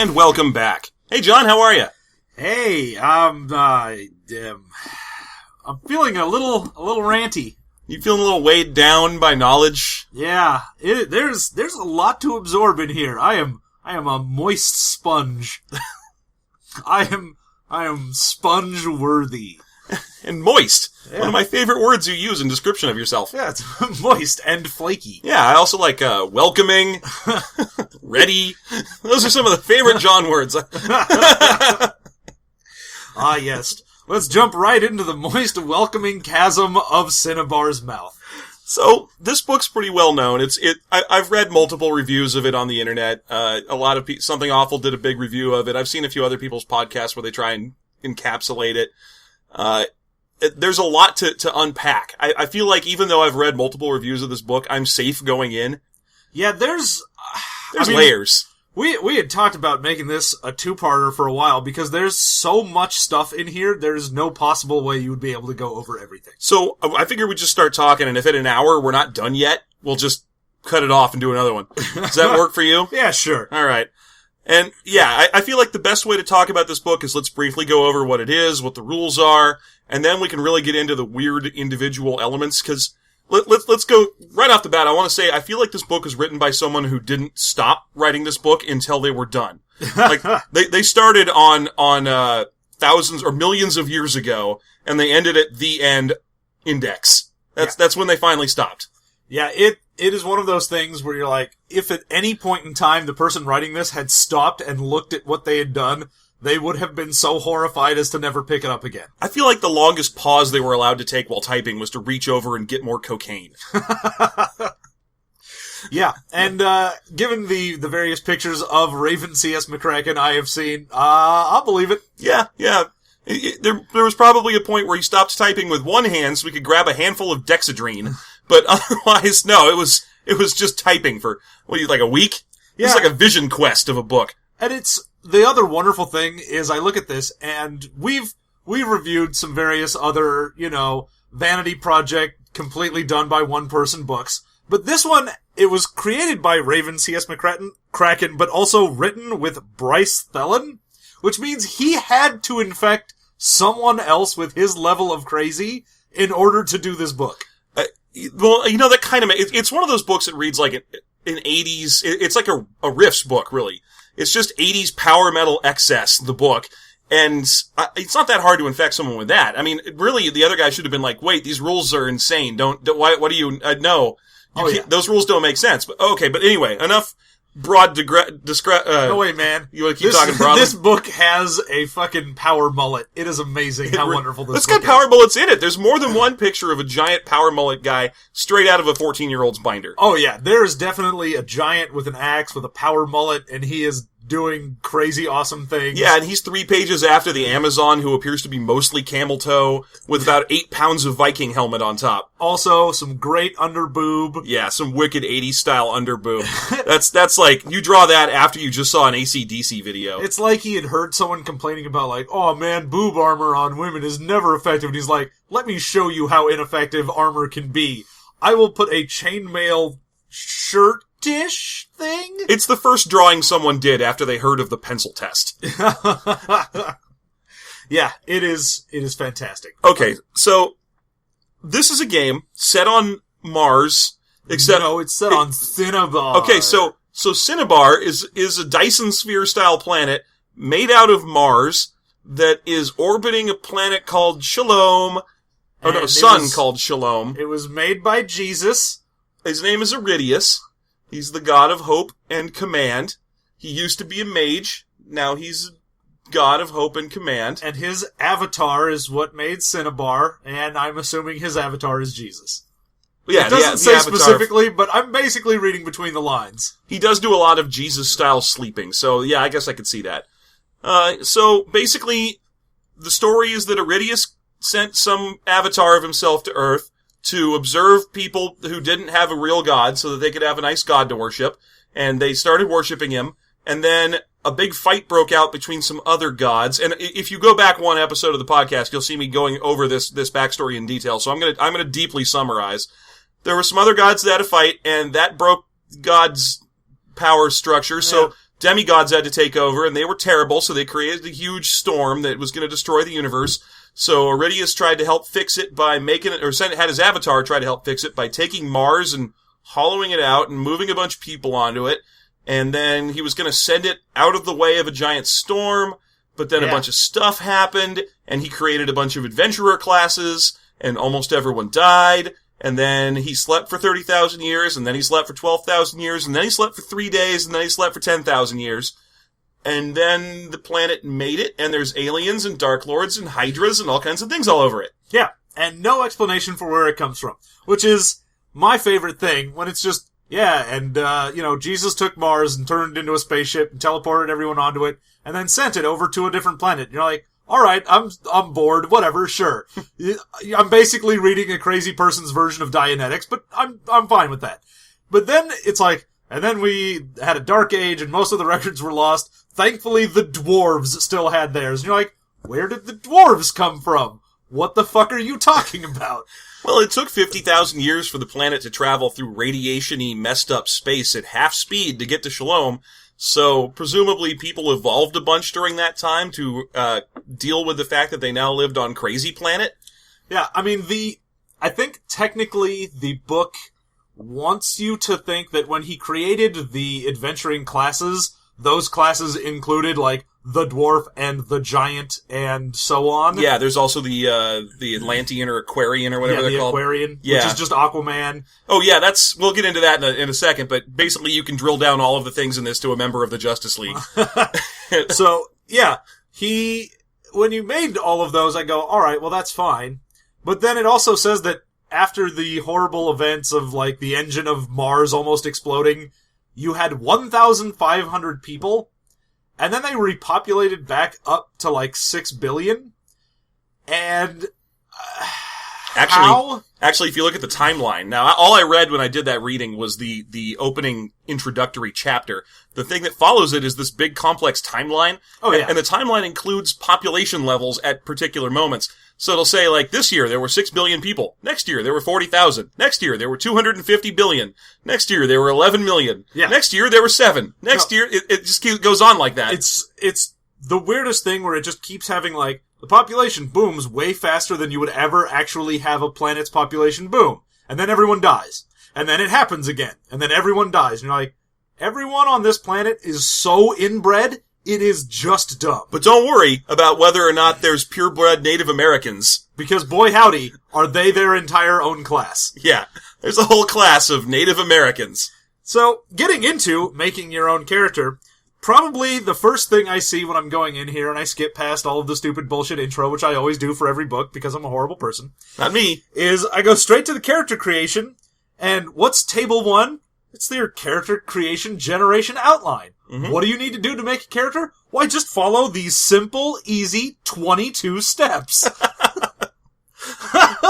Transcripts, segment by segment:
And welcome back. Hey, John, how are you? Hey, I'm feeling a little ranty. You feeling a little weighed down by knowledge? Yeah, there's a lot to absorb in here. I am a moist sponge. I am sponge worthy. And moist. Yeah. One of my favorite words you use in description of yourself. Yeah, it's moist and flaky. Yeah, I also like welcoming, ready. Those are some of the favorite John words. Ah, yes. Let's jump right into the moist, welcoming chasm of Synnibarr's mouth. So, this book's pretty well known. I've read multiple reviews of it on the internet. A lot of Something Awful did a big review of it. I've seen a few other people's podcasts where they try and encapsulate it. There's a lot to unpack. I feel like even though I've read multiple reviews of this book, I'm safe going in. Yeah, there's layers. We had talked about making this a two-parter for a while because there's so much stuff in here, there's no possible way you would be able to go over everything. So, I figured we'd just start talking, and if in an hour we're not done yet, we'll just cut it off and do another one. Does that work for you? Yeah, sure. All right. And, yeah, I feel like the best way to talk about this book is let's briefly go over what it is, what the rules are, and then we can really get into the weird individual elements, because let's go right off the bat. I want to say I feel like this book was written by someone who didn't stop writing this book until they were done. Like they started on thousands or millions of years ago, and they ended at the end index. That's when they finally stopped. Yeah, it is one of those things where you're like, if at any point in time the person writing this had stopped and looked at what they had done, they would have been so horrified as to never pick it up again. I feel like the longest pause they were allowed to take while typing was to reach over and get more cocaine. Yeah, and given the various pictures of Raven C.S. McCracken I have seen, I'll believe it. Yeah. There was probably a point where he stopped typing with one hand so we could grab a handful of dexedrine, but otherwise, no, it was just typing for, like a week? Yeah. It's like a vision quest of a book. And the other wonderful thing is I look at this and we've reviewed some various other, vanity project completely done by one person books. But this one, it was created by Raven C.S. McCracken, but also written with Bryce Thelen, which means he had to infect someone else with his level of crazy in order to do this book. Well, that kind of, it's one of those books that reads like an 80s, it's like a riffs book, really. It's just 80s power metal excess, the book. And it's not that hard to infect someone with that. I mean, really, the other guy should have been like, wait, these rules are insane. What do you, no. Those rules don't make sense. But anyway, enough broad no way, man. You want to keep talking broadly? This book has a fucking power mullet. It is amazing how wonderful this book is. It's got power mullets in it. There's more than one picture of a giant power mullet guy straight out of a 14-year-old's binder. Oh yeah, there is definitely a giant with an axe with a power mullet, and he is doing crazy awesome things. Yeah, and he's 3 pages after the Amazon, who appears to be mostly camel toe, with about 8 pounds of Viking helmet on top. Also, some great underboob. Yeah, some wicked 80s style underboob. That's like, you draw that after you just saw an AC/DC video. It's like he had heard someone complaining about like, oh man, boob armor on women is never effective, and he's like, let me show you how ineffective armor can be. I will put a chainmail shirt-ish thing? It's the first drawing someone did after they heard of the pencil test. Yeah, it is fantastic. Okay, so this is a game set on Mars, except no, it's set on Cinnabar. Okay, so Cinnabar is a Dyson sphere style planet made out of Mars that is orbiting a planet called Shalom. A sun called Shalom. It was made by Jesus. His name is Iridius. He's the god of hope and command. He used to be a mage. Now he's god of hope and command. And his avatar is what made Cinnabar, and I'm assuming his avatar is Jesus. Yeah, it doesn't say specifically, but I'm basically reading between the lines. He does do a lot of Jesus-style sleeping, so yeah, I guess I could see that. So basically, the story is that Iridius sent some avatar of himself to Earth to observe people who didn't have a real god so that they could have a nice god to worship. And they started worshiping him. And then a big fight broke out between some other gods. And if you go back one episode of the podcast, you'll see me going over this backstory in detail. So I'm gonna deeply summarize. There were some other gods that had a fight, and that broke God's power structure. So demigods had to take over, and they were terrible, so they created a huge storm that was going to destroy the universe. So Iridius tried to help fix it by had his avatar try to help fix it by taking Mars and hollowing it out and moving a bunch of people onto it. And then he was going to send it out of the way of a giant storm, but then a bunch of stuff happened, and he created a bunch of adventurer classes, and almost everyone died. And then he slept for 30,000 years, and then he slept for 12,000 years, and then he slept for 3 days, and then he slept for 10,000 years. And then the planet made it, and there's aliens and Dark Lords and Hydras and all kinds of things all over it. Yeah, and no explanation for where it comes from, which is my favorite thing when it's just, Jesus took Mars and turned it into a spaceship and teleported everyone onto it, and then sent it over to a different planet. You're like, alright, I'm bored, whatever, sure. I'm basically reading a crazy person's version of Dianetics, but I'm fine with that. But then it's like, and then we had a dark age and most of the records were lost. Thankfully, the dwarves still had theirs. And you're like, where did the dwarves come from? What the fuck are you talking about? Well, it took 50,000 years for the planet to travel through radiation-y, messed-up space at half speed to get to Shalom. So, presumably, people evolved a bunch during that time to deal with the fact that they now lived on Crazy Planet. Yeah, I mean, I think technically the book wants you to think that when he created the adventuring classes, those classes included, like, the dwarf and the giant and so on. Yeah, there's also the Atlantean or Aquarian or whatever they're called. Aquarian, which is just Aquaman. Oh yeah, we'll get into that in a second, but basically you can drill down all of the things in this to a member of the Justice League. So, yeah, when you made all of those, I go, alright, well that's fine. But then it also says that after the horrible events of, like, the engine of Mars almost exploding, you had 1,500 people, and then they repopulated back up to, like, 6 billion, and Actually, if you look at the timeline, now, all I read when I did that reading was the opening introductory chapter. The thing that follows it is this big complex timeline. Oh, yeah. And the timeline includes population levels at particular moments. So it'll say, like, this year there were 6 billion people. Next year there were 40,000. Next year there were 250 billion. Next year there were 11 million. Yeah. Next year there were 7. Next year, it just goes on like that. It's the weirdest thing where it just keeps having, like, the population booms way faster than you would ever actually have a planet's population boom. And then everyone dies. And then it happens again. And then everyone dies. And you're like, everyone on this planet is so inbred, it is just dumb. But don't worry about whether or not there's purebred Native Americans. Because boy howdy, are they their entire own class. Yeah, there's a whole class of Native Americans. So, getting into making your own character, probably the first thing I see when I'm going in here, and I skip past all of the stupid bullshit intro, which I always do for every book because I'm a horrible person. Not me. Is I go straight to the character creation, and what's table 1? It's their character creation generation outline. Mm-hmm. What do you need to do to make a character? Why, just follow these simple, easy 22 steps.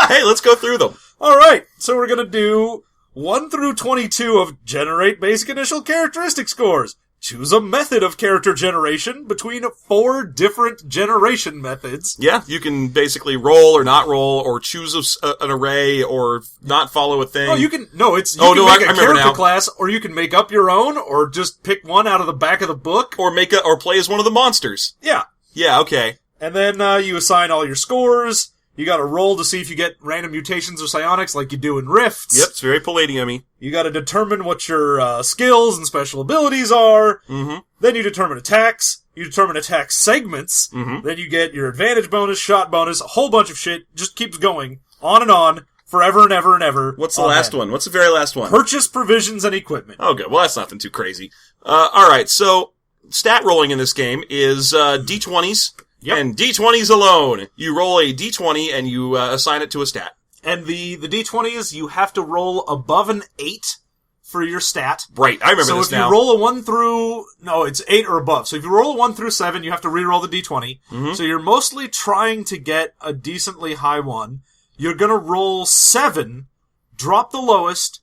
Hey, let's go through them. Alright, so we're gonna do 1 through 22 of generate basic initial characteristic scores. Choose a method of character generation between 4 different generation methods. Yeah, you can basically roll or not roll, or choose an array, or not follow a thing. Oh, you can make a character class, or you can make up your own, or just pick one out of the back of the book. Or play as one of the monsters. Yeah. Yeah, okay. And then, you assign all your scores. You gotta roll to see if you get random mutations or psionics like you do in Rifts. Yep, it's very Palladium-y. You gotta determine what your skills and special abilities are. Mm-hmm. Then you determine attacks. You determine attack segments. Mm-hmm. Then you get your advantage bonus, shot bonus, a whole bunch of shit. Just keeps going on and on, forever and ever and ever. What's the last one? What's the very last one? Purchase provisions and equipment. Oh, good. Well, that's nothing too crazy. Alright, so stat rolling in this game is D20s. Yep. And D20s alone. You roll a D20 and you assign it to a stat. And the D20s, you have to roll above an 8 for your stat. Right, I remember this now. So if you roll a 1 through... No, it's 8 or above. So if you roll a 1 through 7, you have to re-roll the D20. Mm-hmm. So you're mostly trying to get a decently high one. You're gonna roll 7, drop the lowest,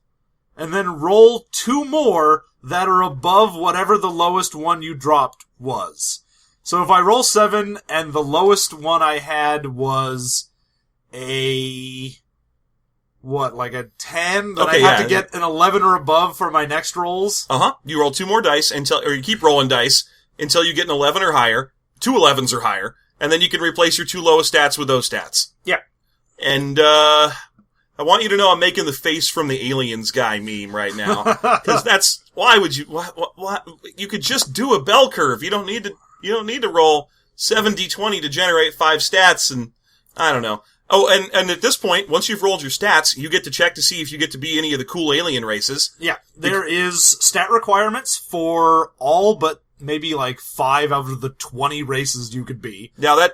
and then roll 2 more that are above whatever the lowest one you dropped was. So if I roll 7 and the lowest one I had was a like a 10? That I have to get an 11 or above for my next rolls? You roll 2 more dice or you keep rolling dice until you get an 11 or higher, 2 11s or higher, and then you can replace your 2 lowest stats with those stats. Yeah. And, I want you to know I'm making the face from the Aliens guy meme right now. Because why would you, you could just do a bell curve. You don't need to roll 7d20 to generate 5 stats, and I don't know. Oh, and at this point, once you've rolled your stats, you get to check to see if you get to be any of the cool alien races. Yeah, there is stat requirements for all but maybe like 5 out of the 20 races you could be. Now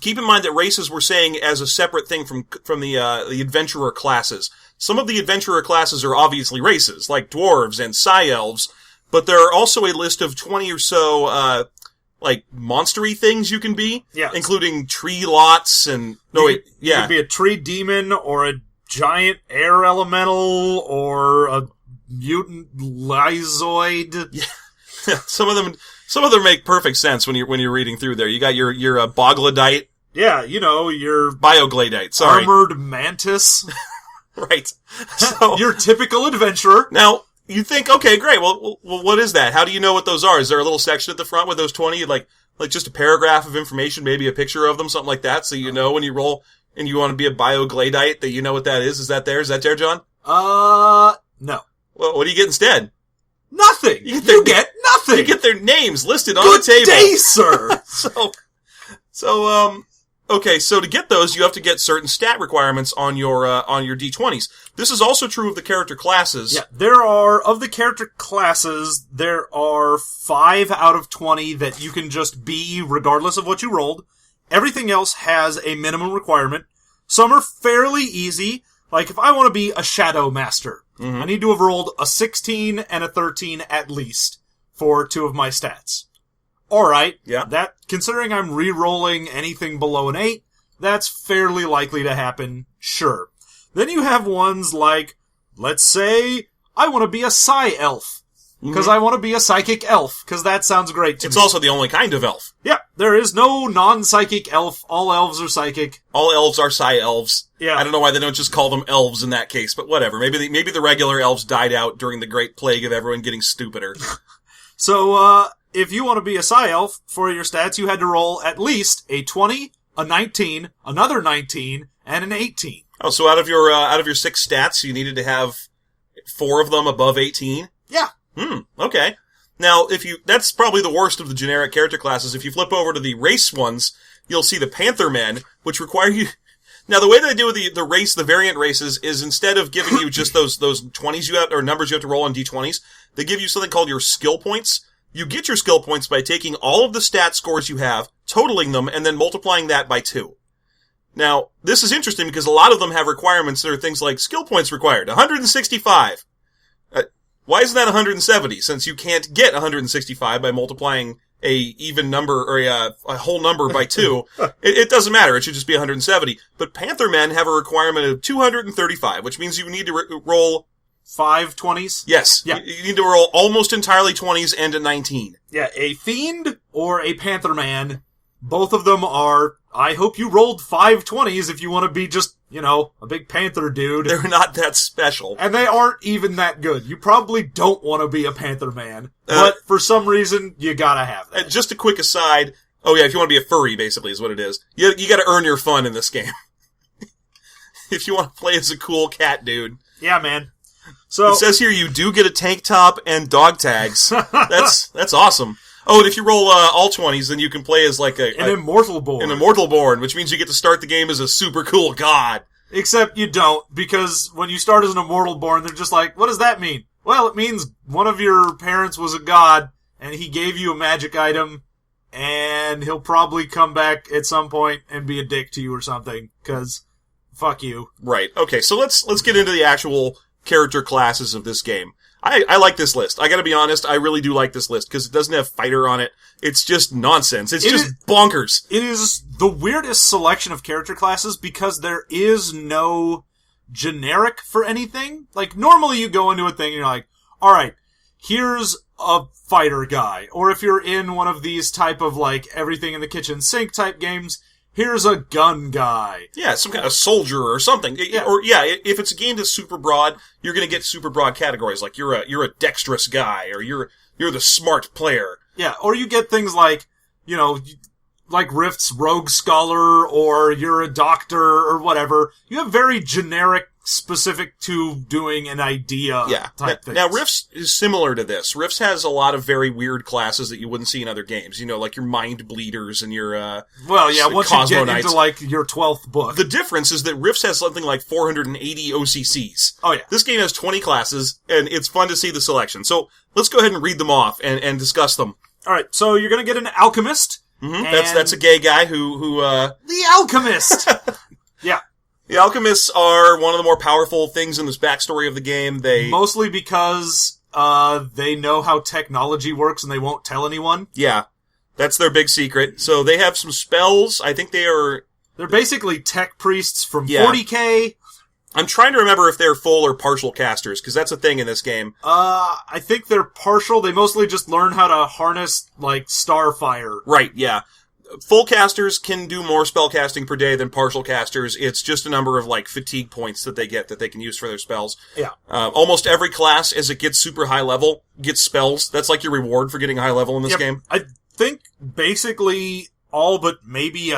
keep in mind that races we're saying as a separate thing from the adventurer classes. Some of the adventurer classes are obviously races, like dwarves and Psi-Elves, but there are also a list of 20 or so, like monstery things you can be, including tree lots and you could be a tree demon or a giant air elemental or a mutant lyzoid. Yeah. Some of them make perfect sense when you're reading through there. You got your Biogladites. Yeah, your Biogladites. Sorry, armored mantis. Right. So your typical adventurer. Now, you think, okay, great. Well, what is that? How do you know what those are? Is there a little section at the front with those 20, like just a paragraph of information, maybe a picture of them, something like that, so you know when you roll and you want to be a Biogladite that you know what that is? Is that there? Is that there, John? No. Well, what do you get instead? Nothing. You get nothing. You get their names listed on the table. Good day, sir. Okay, so to get those, you have to get certain stat requirements on your D20s. This is also true of the character classes. Yeah, of the character classes, there are 5 out of 20 that you can just be regardless of what you rolled. Everything else has a minimum requirement. Some are fairly easy. Like, if I want to be a Shadow Master, I need to have rolled a 16 and a 13 at least for 2 of my stats. Alright, that, considering I'm re-rolling anything below an 8, that's fairly likely to happen, sure. Then you have ones like, let's say, I want to be a Psi-Elf. Because I want to be a psychic elf, because that sounds great to me. It's also the only kind of elf. Yeah, there is no non-psychic elf. All elves are psychic. All elves are Psi-Elves. Yeah. I don't know why they don't just call them elves in that case, but whatever. Maybe the regular elves died out during the Great Plague of everyone getting stupider. So, if you want to be a Psi-Elf, for your stats, you had to roll at least a 20, a 19, another 19, and an 18. Oh, so out of your 6 stats, you needed to have 4 of them above 18? Yeah. Okay. Now, that's probably the worst of the generic character classes. If you flip over to the race ones, you'll see the Panther Men, which require you... Now, the way they do with the variant races is instead of giving you just those 20s or numbers you have to roll on D20s, they give you something called your skill points. You get your skill points by taking all of the stat scores you have, totaling them, and then multiplying that by 2. Now, this is interesting because a lot of them have requirements that are things like skill points required, 165. Why isn't that 170? Since you can't get 165 by multiplying a even number or a whole number by 2, it doesn't matter. It should just be 170. But Panther Men have a requirement of 235, which means you need to roll 5 20s? Yes. Yeah. You need to roll almost entirely 20s and a 19. Yeah, a Fiend or a Panther Man, both of them are, I hope you rolled 5 20s if you want to be just, a big Panther dude. They're not that special. And they aren't even that good. You probably don't want to be a Panther Man, but for some reason, you gotta have that. Just a quick aside. Oh yeah, if you want to be a furry, basically, is what it is. You gotta earn your fun in this game. If you want to play as a cool cat dude. Yeah, man. So it says here you do get a tank top and dog tags. That's awesome. Oh, and if you roll all 20s, then you can play as like an Immortal Born. An Immortal Born, which means you get to start the game as a super cool god. Except you don't, because when you start as an Immortal Born, they're just like, what does that mean? Well, it means one of your parents was a god, and he gave you a magic item, and he'll probably come back at some point and be a dick to you or something, because fuck you. Right. Okay, so let's get into the actual character classes of this game. I like this list. I gotta be honest, I really do like this list, because it doesn't have fighter on it. It's just nonsense. It's just bonkers. It is the weirdest selection of character classes, because there is no generic for anything. Like, normally you go into a thing and you're like, alright, here's a fighter guy. Or if you're in one of these type of, like, everything in the kitchen sink type games, here's a gun guy. Yeah, some kind of soldier or something. Yeah. Or if it's a game that's super broad, you're going to get super broad categories like you're a dexterous guy or you're the smart player. Yeah, or you get things like, like Rift's Rogue Scholar, or you're a doctor, or whatever. You have very generic, specific to doing an idea type things. Now, Rifts is similar to this. Rifts has a lot of very weird classes that you wouldn't see in other games. Like your mind bleeders and your, once you get Knights. into, like, your 12th book. The difference is that Rifts has something like 480 OCCs. Oh, yeah. This game has 20 classes, and it's fun to see the selection. So, let's go ahead and read them off and discuss them. Alright, so you're gonna get an alchemist. Mm-hmm. That's a gay guy who The alchemist! Yeah. The alchemists are one of the more powerful things in this backstory of the game. Mostly because, they know how technology works and they won't tell anyone. Yeah. That's their big secret. So they have some spells. I think they're basically tech priests from 40K. I'm trying to remember if they're full or partial casters, because that's a thing in this game. I think they're partial. They mostly just learn how to harness, like, starfire. Right, yeah. Full casters can do more spell casting per day than partial casters. It's just a number of, like, fatigue points that they get that they can use for their spells. Yeah. Almost every class, as it gets super high level, gets spells. That's like your reward for getting high level in this game. I think basically all but maybe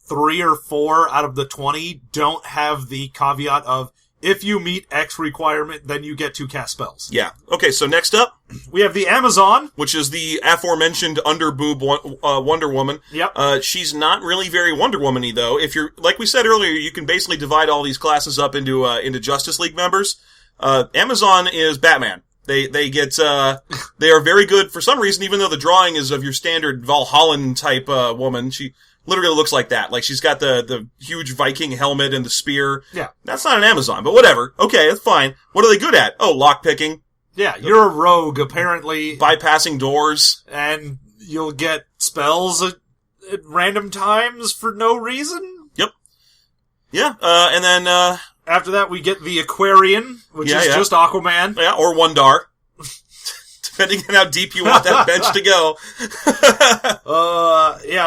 3 or 4 out of the 20 don't have the caveat of, if you meet X requirement, then you get to cast spells. Yeah. Okay, so next up, we have the Amazon, which is the aforementioned underboob Wonder Woman. Yep. She's not really very Wonder Woman-y, though. If you're, like we said earlier, you can basically divide all these classes up into Justice League members. Amazon is Batman. They are very good for some reason, even though the drawing is of your standard Valhallan type woman. She literally looks like that. Like, she's got the huge Viking helmet and the spear. Yeah. That's not an Amazon, but whatever. Okay, that's fine. What are they good at? Oh, lockpicking. Yeah, you're a rogue, apparently. Bypassing doors. And you'll get spells at random times for no reason. Yep. Yeah, and then, after that, we get the Aquarian, which is just Aquaman. Yeah, or Wondar. Depending on how deep you want that bench to go.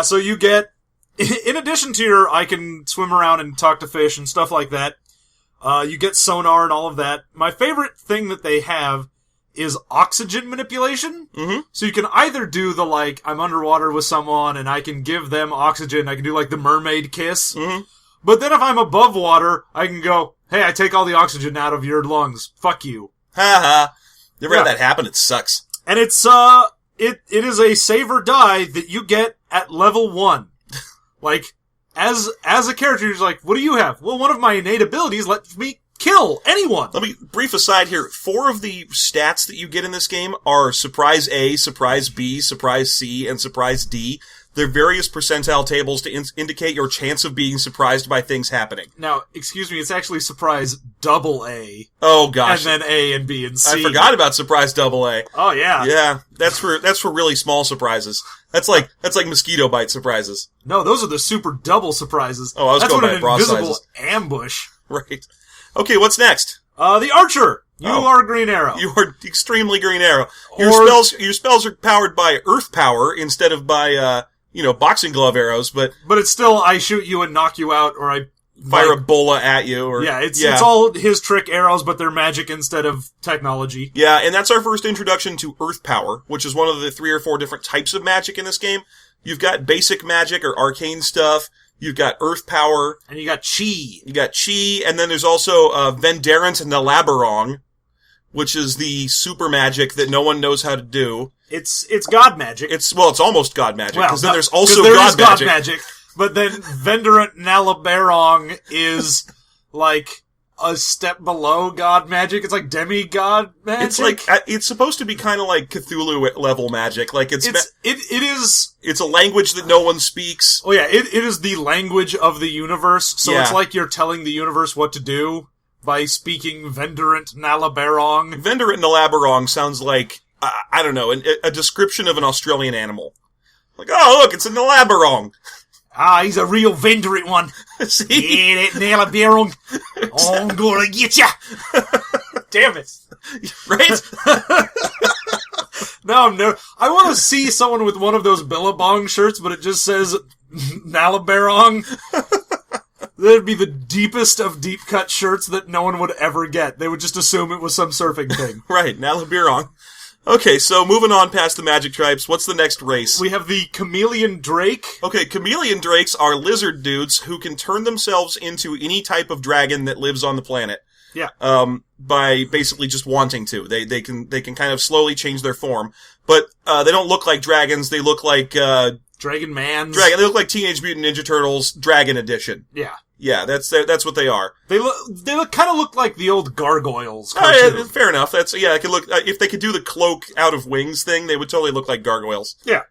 So you get, in addition to your, I can swim around and talk to fish and stuff like that, you get sonar and all of that. My favorite thing that they have is oxygen manipulation. Mm-hmm. So you can either do the, like, I'm underwater with someone and I can give them oxygen, I can do, like, the mermaid kiss. Mm-hmm. But then if I'm above water, I can go, hey, I take all the oxygen out of your lungs. Fuck you. Ha ha. You ever had that happen? It sucks. And it's, it is a save or die that you get at level 1. Like, as a character, you're like, what do you have? Well, one of my innate abilities lets me kill anyone. Let me, brief aside here, 4 of the stats that you get in this game are Surprise A, Surprise B, Surprise C, and Surprise D. They're various percentile tables to indicate your chance of being surprised by things happening. Now, excuse me, it's actually Surprise double A. Oh gosh. And then A and B and C. I forgot about Surprise double A. Oh yeah. Yeah, that's for really small surprises. That's like mosquito bite surprises. No, those are the super double surprises. Oh, I was going by bra invisible sizes. Ambush. Right. Okay, what's next? The Archer. You are Green Arrow. You are extremely Green Arrow. Your spells are powered by Earth power instead of by boxing glove arrows, but it's still, I shoot you and knock you out, or I fire a bola at you, or it's all his trick arrows, but they're magic instead of technology. Yeah, and that's our first introduction to Earth power, which is one of the 3 or 4 different types of magic in this game. You've got basic magic or arcane stuff. You've got Earth power, and you got Chi. And then there's also Vendarant Nalabarong, which is the super magic that no one knows how to do. It's God magic. It's almost God magic, because then there's also God God magic. But then Vendarant Nalabarong is like a step below God magic. It's like demigod magic. It's like, it's supposed to be kind of like Cthulhu level magic. Like it is. It's a language that no one speaks. Oh yeah, it is the language of the universe. So it's like you're telling the universe what to do by speaking Vendarant Nalabarong. Vendarant Nalabarong sounds like, I don't know, a description of an Australian animal. Like, oh look, it's a Nalabarong. He's a real Vendarant one. See? Yeah, that Nalabarong. I'm gonna get ya. Damn it. Right? No. I want to see someone with one of those Billabong shirts, but it just says Nalabarong. That'd be the deepest of deep-cut shirts that no one would ever get. They would just assume it was some surfing thing. Right, Nalabirong. Okay, so moving on past the magic tribes, what's the next race? We have the chameleon drake. Okay, chameleon drakes are lizard dudes who can turn themselves into any type of dragon that lives on the planet. Yeah. By basically just wanting to. They can kind of slowly change their form. But, they don't look like dragons, they look like, Dragon Mans. They look like Teenage Mutant Ninja Turtles Dragon Edition. Yeah. Yeah, that's what they are. They kind of look like the old gargoyles. Yeah, fair enough. I could look, if they could do the cloak out of wings thing, they would totally look like gargoyles. Yeah.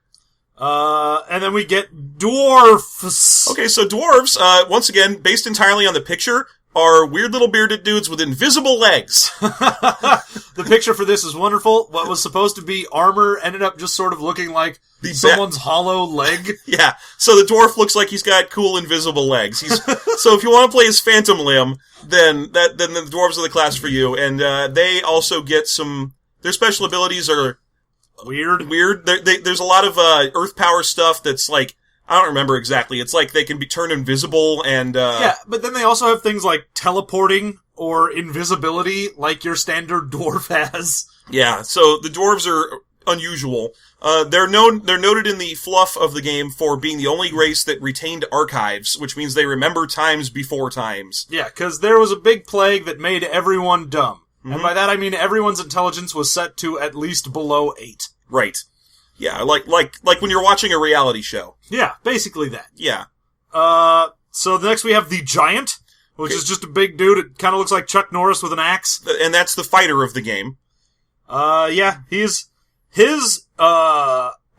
And then we get dwarfs. Okay, so dwarves, once again, based entirely on the picture, are weird little bearded dudes with invisible legs. The picture for this is wonderful. What was supposed to be armor ended up just sort of looking like someone's hollow leg. Yeah. So the dwarf looks like he's got cool invisible legs. So if you want to play as Phantom Limb, then the dwarves are the class for you. And, they also get their special abilities are weird. There's a lot of, earth power stuff that's like, I don't remember exactly. It's like they can be turned invisible and, yeah, but then they also have things like teleporting or invisibility like your standard dwarf has. Yeah, so the dwarves are unusual. They're noted in the fluff of the game for being the only race that retained archives, which means they remember times before times. Yeah, because there was a big plague that made everyone dumb. Mm-hmm. And by that I mean everyone's intelligence was set to at least below 8. Right. Yeah, like when you're watching a reality show. Yeah, basically that. Yeah. So next we have the Giant, which is just a big dude. It kind of looks like Chuck Norris with an axe. And that's the fighter of the game. Yeah, his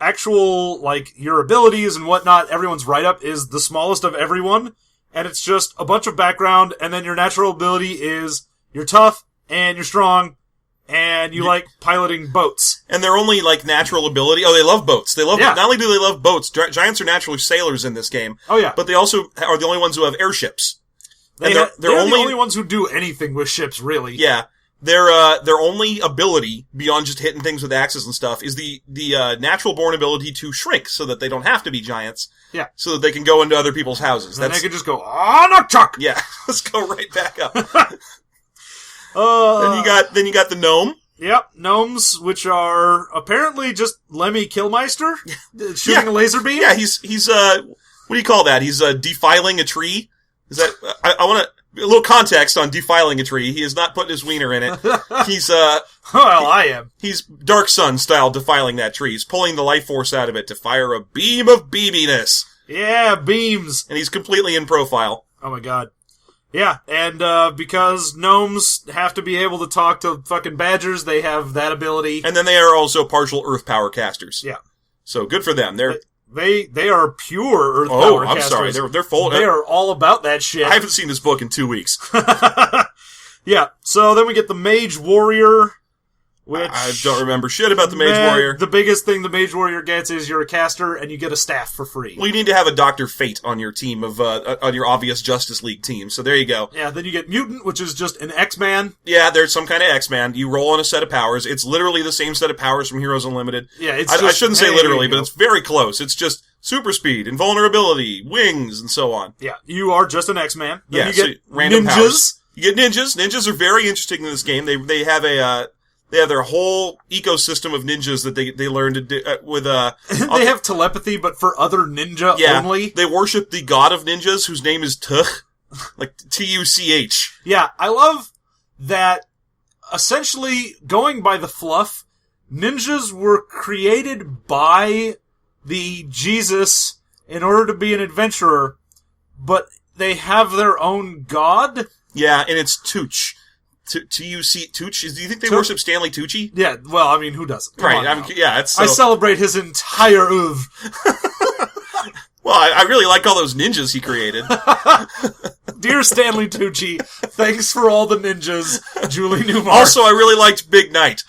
actual, like, your abilities and whatnot, everyone's write-up is the smallest of everyone, and it's just a bunch of background, and then your natural ability is you're tough, and you're strong, and you like piloting boats. And they're only, like, natural ability. Oh, they love boats. Not only do they love boats, giants are naturally sailors in this game. Oh, yeah. But they also are the only ones who have airships. They're the only ones who do anything with ships, really. Yeah. Their only ability, beyond just hitting things with axes and stuff, is the natural-born ability to shrink, so that they don't have to be giants. Yeah. So that they can go into other people's houses. Then they can just go, no, Chuck! Yeah. Let's go right back up. Then you got the gnome. Yep, gnomes, which are apparently just Lemmy Killmeister shooting a laser beam. Yeah, he's what do you call that? He's defiling a tree. Is that I want a little context on defiling a tree. He is not putting his wiener in it. He's I am. He's Dark Sun style defiling that tree. He's pulling the life force out of it to fire a beam of beaminess. Yeah, beams. And he's completely in profile. Oh my god. Yeah, and because gnomes have to be able to talk to fucking badgers, they have that ability. And then they are also partial earth power casters. Yeah. So good for them. They are pure earth power casters. Oh, I'm sorry. They're full. They are all about that shit. I haven't seen this book in 2 weeks. Yeah, so then we get the Mage Warrior, which... I don't remember shit about the Mage Warrior. The biggest thing the Mage Warrior gets is you're a caster and you get a staff for free. Well, you need to have a Dr. Fate on your team on your obvious Justice League team, so there you go. Yeah, then you get Mutant, which is just an X-Man. Yeah, there's some kind of X-Man. You roll on a set of powers. It's literally the same set of powers from Heroes Unlimited. Yeah, I shouldn't say literally, but it's very close. It's just super speed, invulnerability, wings, and so on. Yeah, you are just an X-Man. Then yeah, you get random ninjas. Powers. You get ninjas. Ninjas are very interesting in this game. They have their whole ecosystem of ninjas that they learn to do with they have telepathy, but for other ninja only. They worship the god of ninjas, whose name is Tuch, like Tuch. Yeah, I love that. Essentially, going by the fluff, ninjas were created by the Jesus in order to be an adventurer, but they have their own god. Yeah, and it's Tuch. Tuch? Do you think they worship Stanley Tucci? Yeah, well, I mean, who doesn't? Right, it's so... I celebrate his entire oeuvre. Well, I really like all those ninjas he created. Dear Stanley Tucci, thanks for all the ninjas, Julie Newmar. Also, I really liked Big Night.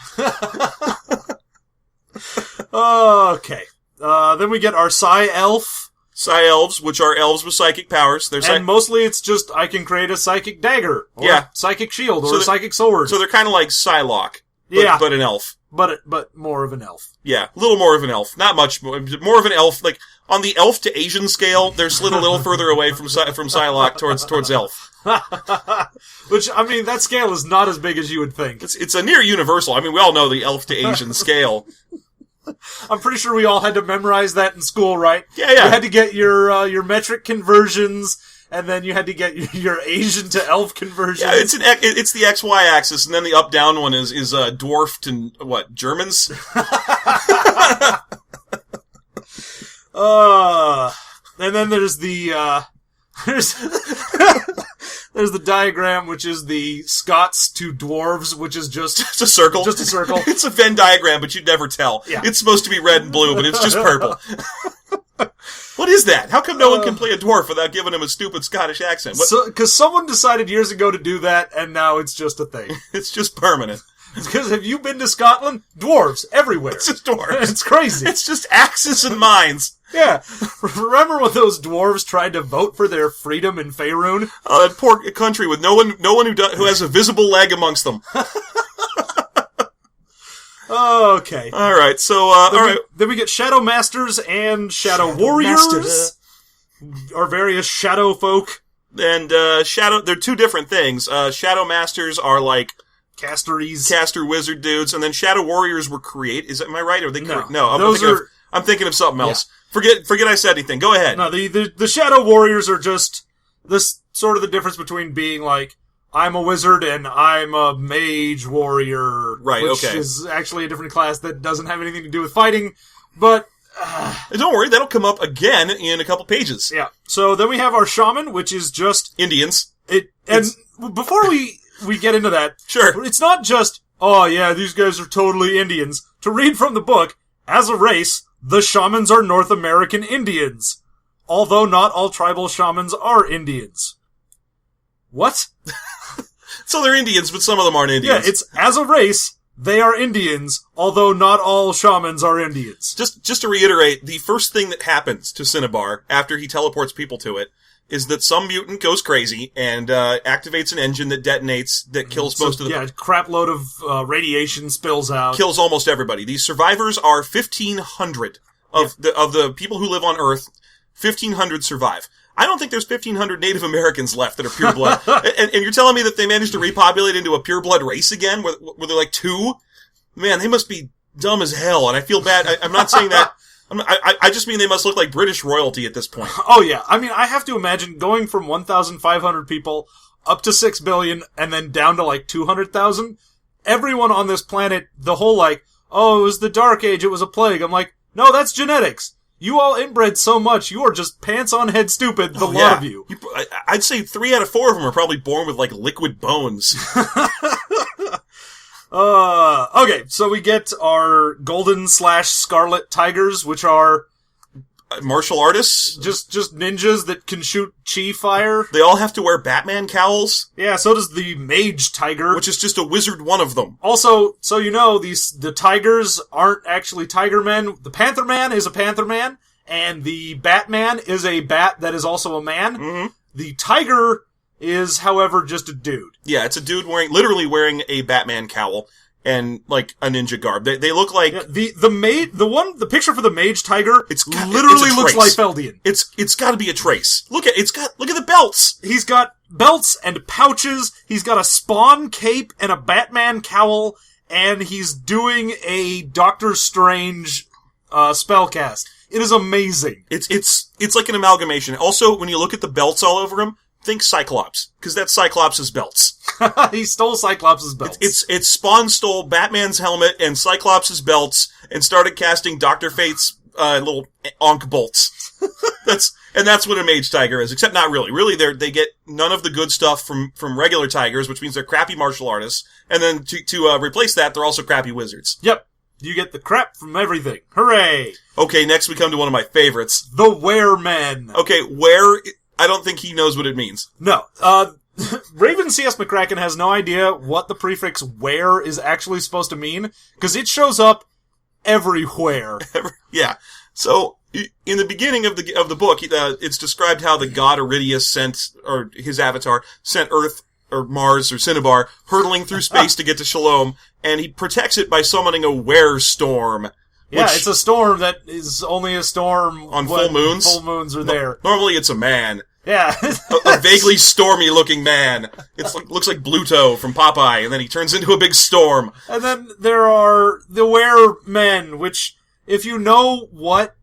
Okay. Then we get our Psi-Elf. Psi-Elves, which are elves with psychic powers. And mostly it's just, I can create a psychic dagger, or a psychic shield, or a psychic sword. So they're kind of like Psylocke, but an elf. but more of an elf. Yeah, a little more of an elf. Not much more. More of an elf. Like, on the elf to Asian scale, they're slid a little further away from Psylocke towards elf. Which, I mean, that scale is not as big as you would think. It's a near universal. I mean, we all know the elf to Asian scale. I'm pretty sure we all had to memorize that in school, right? Yeah. You had to get your metric conversions, and then you had to get your Asian to elf conversions. Yeah, it's the XY axis, and then the up down one is dwarfed and what, Germans? And then there's the there's the diagram, which is the Scots to dwarves, which is just a circle. Just a circle. It's a Venn diagram, but you'd never tell. Yeah. It's supposed to be red and blue, but it's just purple. What is that? How come no one can play a dwarf without giving him a stupid Scottish accent? Because someone decided years ago to do that, and now it's just a thing. It's just permanent. Because have you been to Scotland? Dwarves everywhere. It's just dwarves. It's crazy. It's just axes and mines. Yeah. Remember when those dwarves tried to vote for their freedom in Faerun? That poor country with no one who has a visible leg amongst them. Okay. All right. So, Then we get Shadow Masters and Shadow Warriors. Our various shadow folk. And they're two different things. Shadow Masters are like caster wizard dudes, and then Shadow Warriors were am I right? Or are they no? I'm thinking of something else. Yeah. Forget I said anything. Go ahead. No, the Shadow Warriors are just this sort of the difference between being like, I'm a wizard and I'm a Mage Warrior. Right, which is actually a different class that doesn't have anything to do with fighting, but don't worry, that'll come up again in a couple pages. Yeah. So then we have our Shaman, which is just Indians. Before we get into that, sure. It's not just, oh yeah, these guys are totally Indians. To read from the book, as a race, the shamans are North American Indians. Although not all tribal shamans are Indians. What? So they're Indians, but some of them aren't Indians. Yeah, it's, as a race, they are Indians, although not all shamans are Indians. Just to reiterate, the first thing that happens to Cinnabar after he teleports people to it is that some mutant goes crazy and activates an engine that detonates that kills most of the... Yeah, a crap load of radiation spills out. Kills almost everybody. These survivors are 1,500 of the people who live on Earth. 1,500 survive. I don't think there's 1,500 Native Americans left that are pure blood. and you're telling me that they managed to repopulate into a pure blood race again? Were there like two? Man, they must be dumb as hell, and I feel bad. I'm not saying that... I just mean they must look like British royalty at this point. Oh yeah, I mean, I have to imagine going from 1,500 people up to 6 billion and then down to like 200,000. Everyone on this planet, the whole like, oh, it was the Dark Age, it was a plague. I'm like, no, that's genetics. You all inbred so much, you are just pants on head stupid, the lot of you. I'd say 3 out of 4 of them are probably born with like liquid bones. Okay, so we get our golden/scarlet tigers, which are martial artists, just ninjas that can shoot chi fire. They all have to wear Batman cowls. Yeah, so does the mage tiger, which is just a wizard one of them. Also, so you know, the tigers aren't actually tiger men. The Panther Man is a panther man, and the Batman is a bat that is also a man. Mm-hmm. The tiger is, however, just a dude. Yeah, it's a dude literally wearing a Batman cowl and like a ninja garb. They look like the picture for the mage tiger. It's literally looks like Feldian. It's got to be a trace. Look at the belts. He's got belts and pouches. He's got a Spawn cape and a Batman cowl, and he's doing a Doctor Strange spellcast. It is amazing. It's like an amalgamation. Also, when you look at the belts all over him, think Cyclops, because that's Cyclops' belts. He stole Cyclops' belts. It's Spawn stole Batman's helmet and Cyclops' belts and started casting Dr. Fate's little Ankh bolts. That's what a mage tiger is, except not really. Really, they get none of the good stuff from regular tigers, which means they're crappy martial artists. And then to replace that, they're also crappy wizards. Yep. You get the crap from everything. Hooray! Okay, next we come to one of my favorites. The Weremen. Okay, I don't think he knows what it means. No. Raven C.S. McCracken has no idea what the prefix where is actually supposed to mean, because it shows up everywhere. Yeah. So, in the beginning of the book, it's described how the god Iridius or his avatar, sent Earth or Mars, or Cinnabar, hurtling through space to get to Shalom, and he protects it by summoning a were-storm. Yeah, it's a storm that is only a storm on full moons. Full moons are there. Normally it's a man. Yeah. a vaguely stormy-looking man. Looks like Bluto from Popeye, and then he turns into a big storm. And then there are the were-men, which, if you know what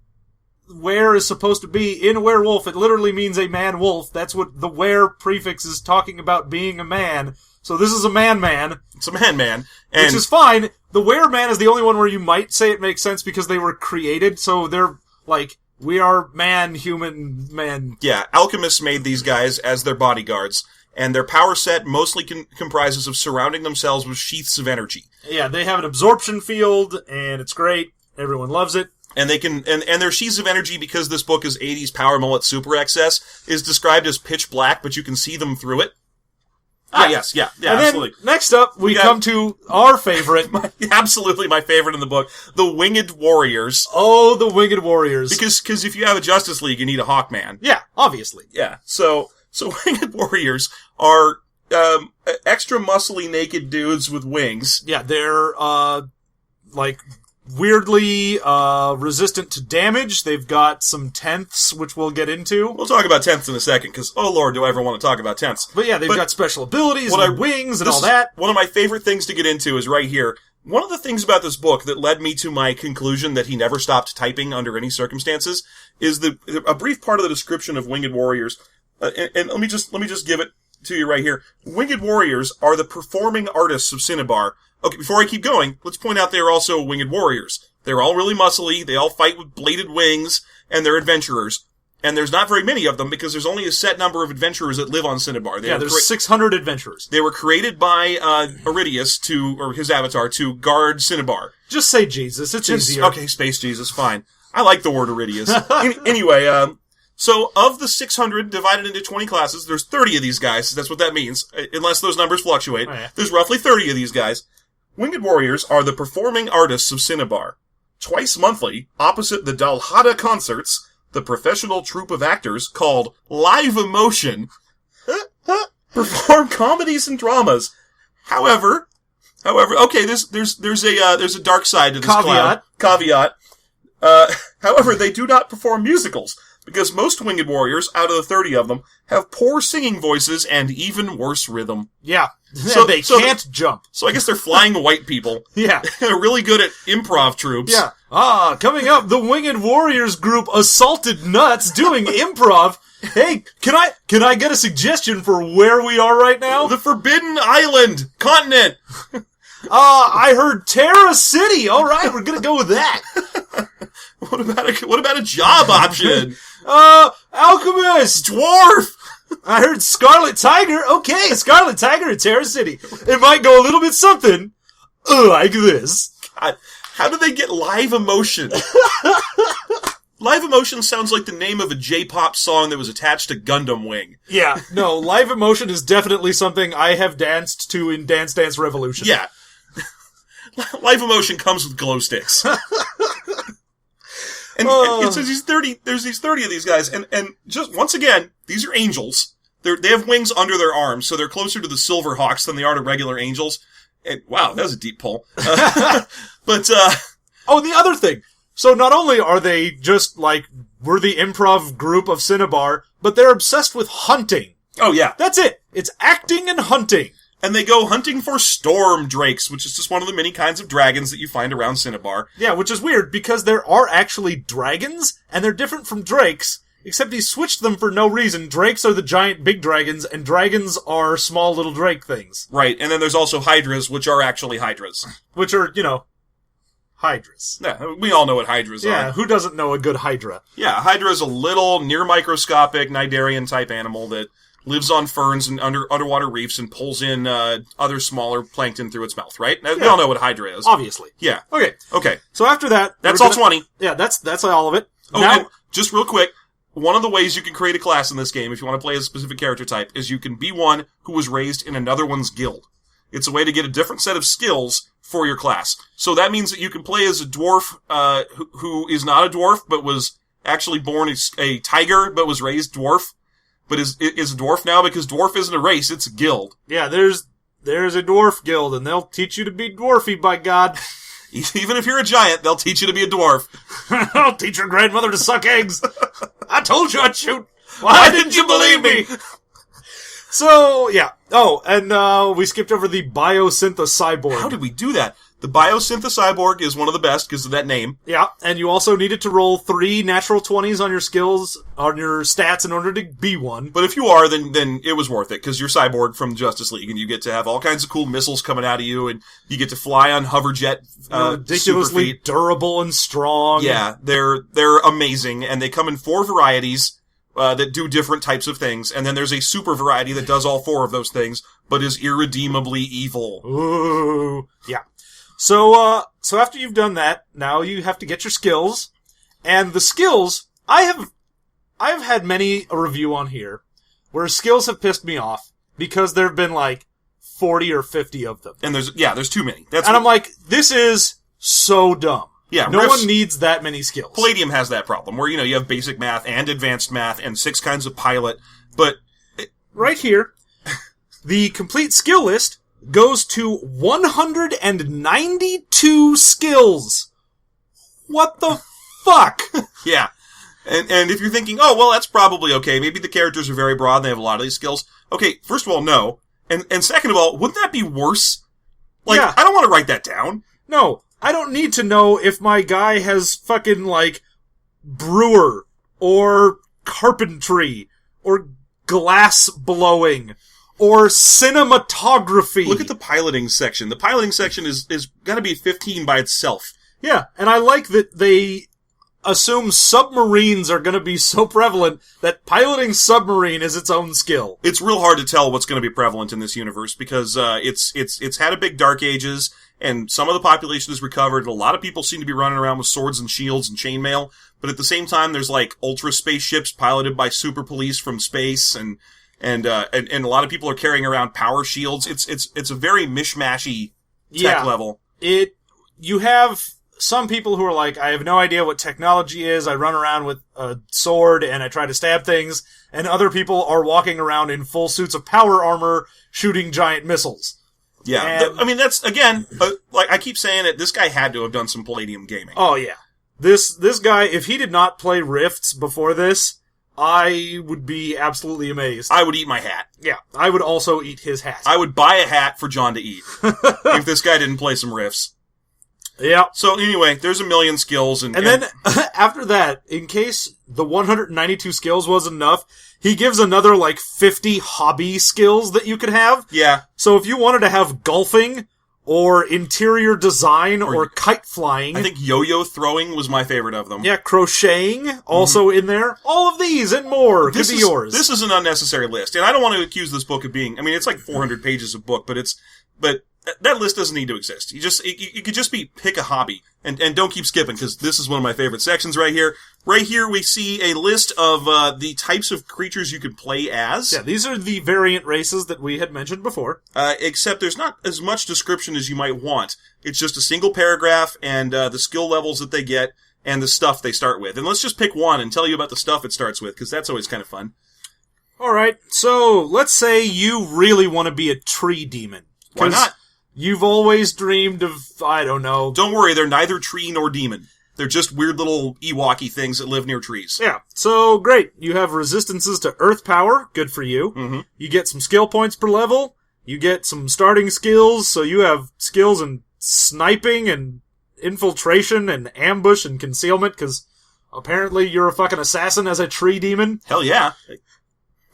were is supposed to be in a werewolf, it literally means a man-wolf. That's what the were prefix is talking about, being a man. So this is a man-man. It's a man-man. Which is fine. The were-man is the only one where you might say it makes sense because they were created, so they're like... We are human men. Yeah, alchemists made these guys as their bodyguards, and their power set mostly comprises of surrounding themselves with sheaths of energy. Yeah, they have an absorption field, and it's great. Everyone loves it. And they can, and their sheaths of energy, because this book is 80s Power Mullet Super XS, is described as pitch black, but you can see them through it. Yes, yeah, and absolutely. Then, next up, we come to our favorite. Absolutely my favorite in the book, the Winged Warriors. Oh, the Winged Warriors. Because if you have a Justice League, you need a Hawkman. Yeah, obviously. Yeah, so Winged Warriors are extra muscly naked dudes with wings. Yeah, they're, weirdly resistant to damage. They've got some tenths, which we'll get into. We'll talk about tenths in a second, because, oh lord, do I ever want to talk about tenths. But yeah, they've got special abilities and wings and all that. One of my favorite things to get into is right here. One of the things about this book that led me to my conclusion that he never stopped typing under any circumstances is a brief part of the description of Winged Warriors. And let me just give it to you right here. Winged Warriors are the performing artists of Cinnabar. Okay, before I keep going, let's point out they are also Winged Warriors. They're all really muscly, they all fight with bladed wings, and they're adventurers. And there's not very many of them because there's only a set number of adventurers that live on Cinnabar. There's 600 adventurers. They were created by Iridius or his avatar, to guard Cinnabar. Just say Jesus, it's easier. Okay, Space Jesus, fine. I like the word Iridius. Anyway, so of the 600 divided into 20 classes, there's 30 of these guys. That's what that means, unless those numbers fluctuate. Oh, yeah. There's roughly 30 of these guys. Winged Warriors are the performing artists of Cinnabar. Twice monthly, opposite the Dalhada concerts, the professional troupe of actors called Live Emotion perform comedies and dramas. However, okay, there's a dark side to this caveat. However, they do not perform musicals, because most Winged Warriors, out of the 30 of them, have poor singing voices and even worse rhythm. Yeah. So they can't jump. So I guess they're flying white people. Yeah. They're really good at improv troops. Yeah. Coming up, the Winged Warriors group Assaulted Nuts doing improv. Hey, can I get a suggestion for where we are right now? The Forbidden Island continent. I heard Terra City. All right, we're gonna go with that. What about a job option? Alchemist, Dwarf. I heard Scarlet Tiger. Okay, Scarlet Tiger in Terra City. It might go a little bit something like this. God, how do they get Live Emotion? Live Emotion sounds like the name of a J-pop song that was attached to Gundam Wing. Yeah, no, Live Emotion is definitely something I have danced to in Dance Dance Revolution. Yeah. Live Emotion comes with glow sticks. And so there's these 30 of these guys, and just, once again, these are angels. They have wings under their arms, so they're closer to the Silver Hawks than they are to regular angels. And, wow, that was a deep pull. The other thing. So not only are they just, we're the improv group of Cinnabar, but they're obsessed with hunting. Oh, yeah. That's it. It's acting and hunting. And they go hunting for storm drakes, which is just one of the many kinds of dragons that you find around Cinnabar. Yeah, which is weird, because there are actually dragons, and they're different from drakes, except he switched them for no reason. Drakes are the giant big dragons, and dragons are small little drake things. Right, and then there's also hydras, which are actually hydras. Which are, hydras. Yeah, we all know what hydras are. Yeah, who doesn't know a good hydra? Yeah, a hydra is a little, near-microscopic, Cnidarian-type animal that lives on ferns and underwater reefs and pulls in other smaller plankton through its mouth, right? Yeah. We all know what hydra is. Obviously. Yeah. Okay. So after that... That's all 20. Yeah, that's all of it. Oh, now, and just real quick, one of the ways you can create a class in this game, if you want to play as a specific character type, is you can be one who was raised in another one's guild. It's a way to get a different set of skills for your class. So that means that you can play as a dwarf who is not a dwarf, but was actually born as a tiger, but was raised dwarf. But is a dwarf now? Because dwarf isn't a race, it's a guild. Yeah, there's a dwarf guild, and they'll teach you to be dwarfy, by God. Even if you're a giant, they'll teach you to be a dwarf. I'll teach your grandmother to suck eggs. I told you I'd shoot. Why didn't you believe me? So, yeah. Oh, and we skipped over the Biosynth-Cyborg. How did we do that? The Biosynth-Cyborg is one of the best because of that name. Yeah, and you also needed to roll 3 natural 20s on your skills, on your stats in order to be one. But if you are, then it was worth it, because you're Cyborg from Justice League, and you get to have all kinds of cool missiles coming out of you, and you get to fly on hoverjet, ridiculously durable and strong. Yeah, they're amazing, and they come in 4 varieties, that do different types of things, and then there's a super variety that does all 4 of those things, but is irredeemably evil. Ooh. Yeah. So after you've done that, now you have to get your skills, and the skills, I have had many a review on here, where skills have pissed me off, because there have been like 40 or 50 of them. And there's too many. I'm like, this is so dumb. Yeah, no one needs that many skills. Palladium has that problem, where, you have basic math and advanced math and 6 kinds of pilot, but... Right here, the complete skill list goes to 192 skills. What the fuck? Yeah. And if you're thinking, oh, well, that's probably okay, maybe the characters are very broad and they have a lot of these skills. Okay, first of all, no. And second of all, wouldn't that be worse? Like, yeah. I don't want to write that down. No, I don't need to know if my guy has fucking, like, brewer, or carpentry, or glass blowing, or cinematography. Look at the piloting section. The piloting section is gotta be 15 by itself. Yeah, and I like that they assume submarines are gonna be so prevalent that piloting submarine is its own skill. It's real hard to tell what's gonna be prevalent in this universe, because it's had a big dark ages, and some of the population is recovered, and a lot of people seem to be running around with swords and shields and chainmail, but at the same time there's like ultra spaceships piloted by super police from space, and a lot of people are carrying around power shields. It's a very mishmashy tech level. You have some people who are like, I have no idea what technology is, I run around with a sword and I try to stab things, and other people are walking around in full suits of power armor shooting giant missiles. Yeah, I mean, that's, again, like I keep saying it, this guy had to have done some Palladium gaming. Oh yeah. This guy, if he did not play Rifts before this, I would be absolutely amazed. I would eat my hat. Yeah, I would also eat his hat. I would buy a hat for John to eat if this guy didn't play some riffs. Yeah. So anyway, there's a million skills, and then after that, in case the 192 skills was enough, he gives another like 50 hobby skills that you could have. Yeah. So if you wanted to have golfing, or interior design, or kite flying. I think yo-yo throwing was my favorite of them. Yeah, crocheting, also in there. All of these and more could be yours. This is an unnecessary list, and I don't want to accuse this book of being, I mean, it's like 400 pages of book, but that list doesn't need to exist. You could just pick a hobby, and don't keep skipping, because this is one of my favorite sections right here. Right here, we see a list of the types of creatures you can play as. Yeah, these are the variant races that we had mentioned before. Except there's not as much description as you might want. It's just a single paragraph, and the skill levels that they get, and the stuff they start with. And let's just pick one and tell you about the stuff it starts with, because that's always kind of fun. Alright, so let's say you really want to be a tree demon. Why not? You've always dreamed of, I don't know. Don't worry, they're neither tree nor demon. They're just weird little Ewok-y things that live near trees. Yeah, so great. You have resistances to earth power, good for you. Mm-hmm. You get some skill points per level. You get some starting skills, so you have skills in sniping and infiltration and ambush and concealment, because apparently you're a fucking assassin as a tree demon. Hell yeah.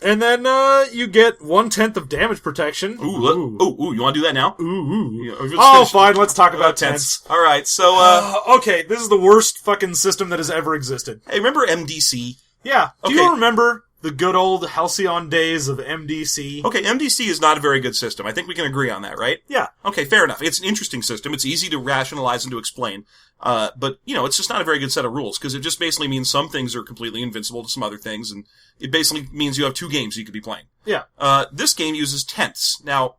And then, you get 1/10 of damage protection. Ooh, you want to do that now? Oh, fine, let's talk about tents. Alright, so, okay, this is the worst fucking system that has ever existed. Hey, remember MDC? Yeah. Okay. Do you remember the good old halcyon days of MDC? Okay, MDC is not a very good system. I think we can agree on that, right? Yeah. Okay, fair enough. It's an interesting system. It's easy to rationalize and to explain. But, it's just not a very good set of rules, because it just basically means some things are completely invincible to some other things, and it basically means you have 2 games you could be playing. Yeah. This game uses tenths. Now,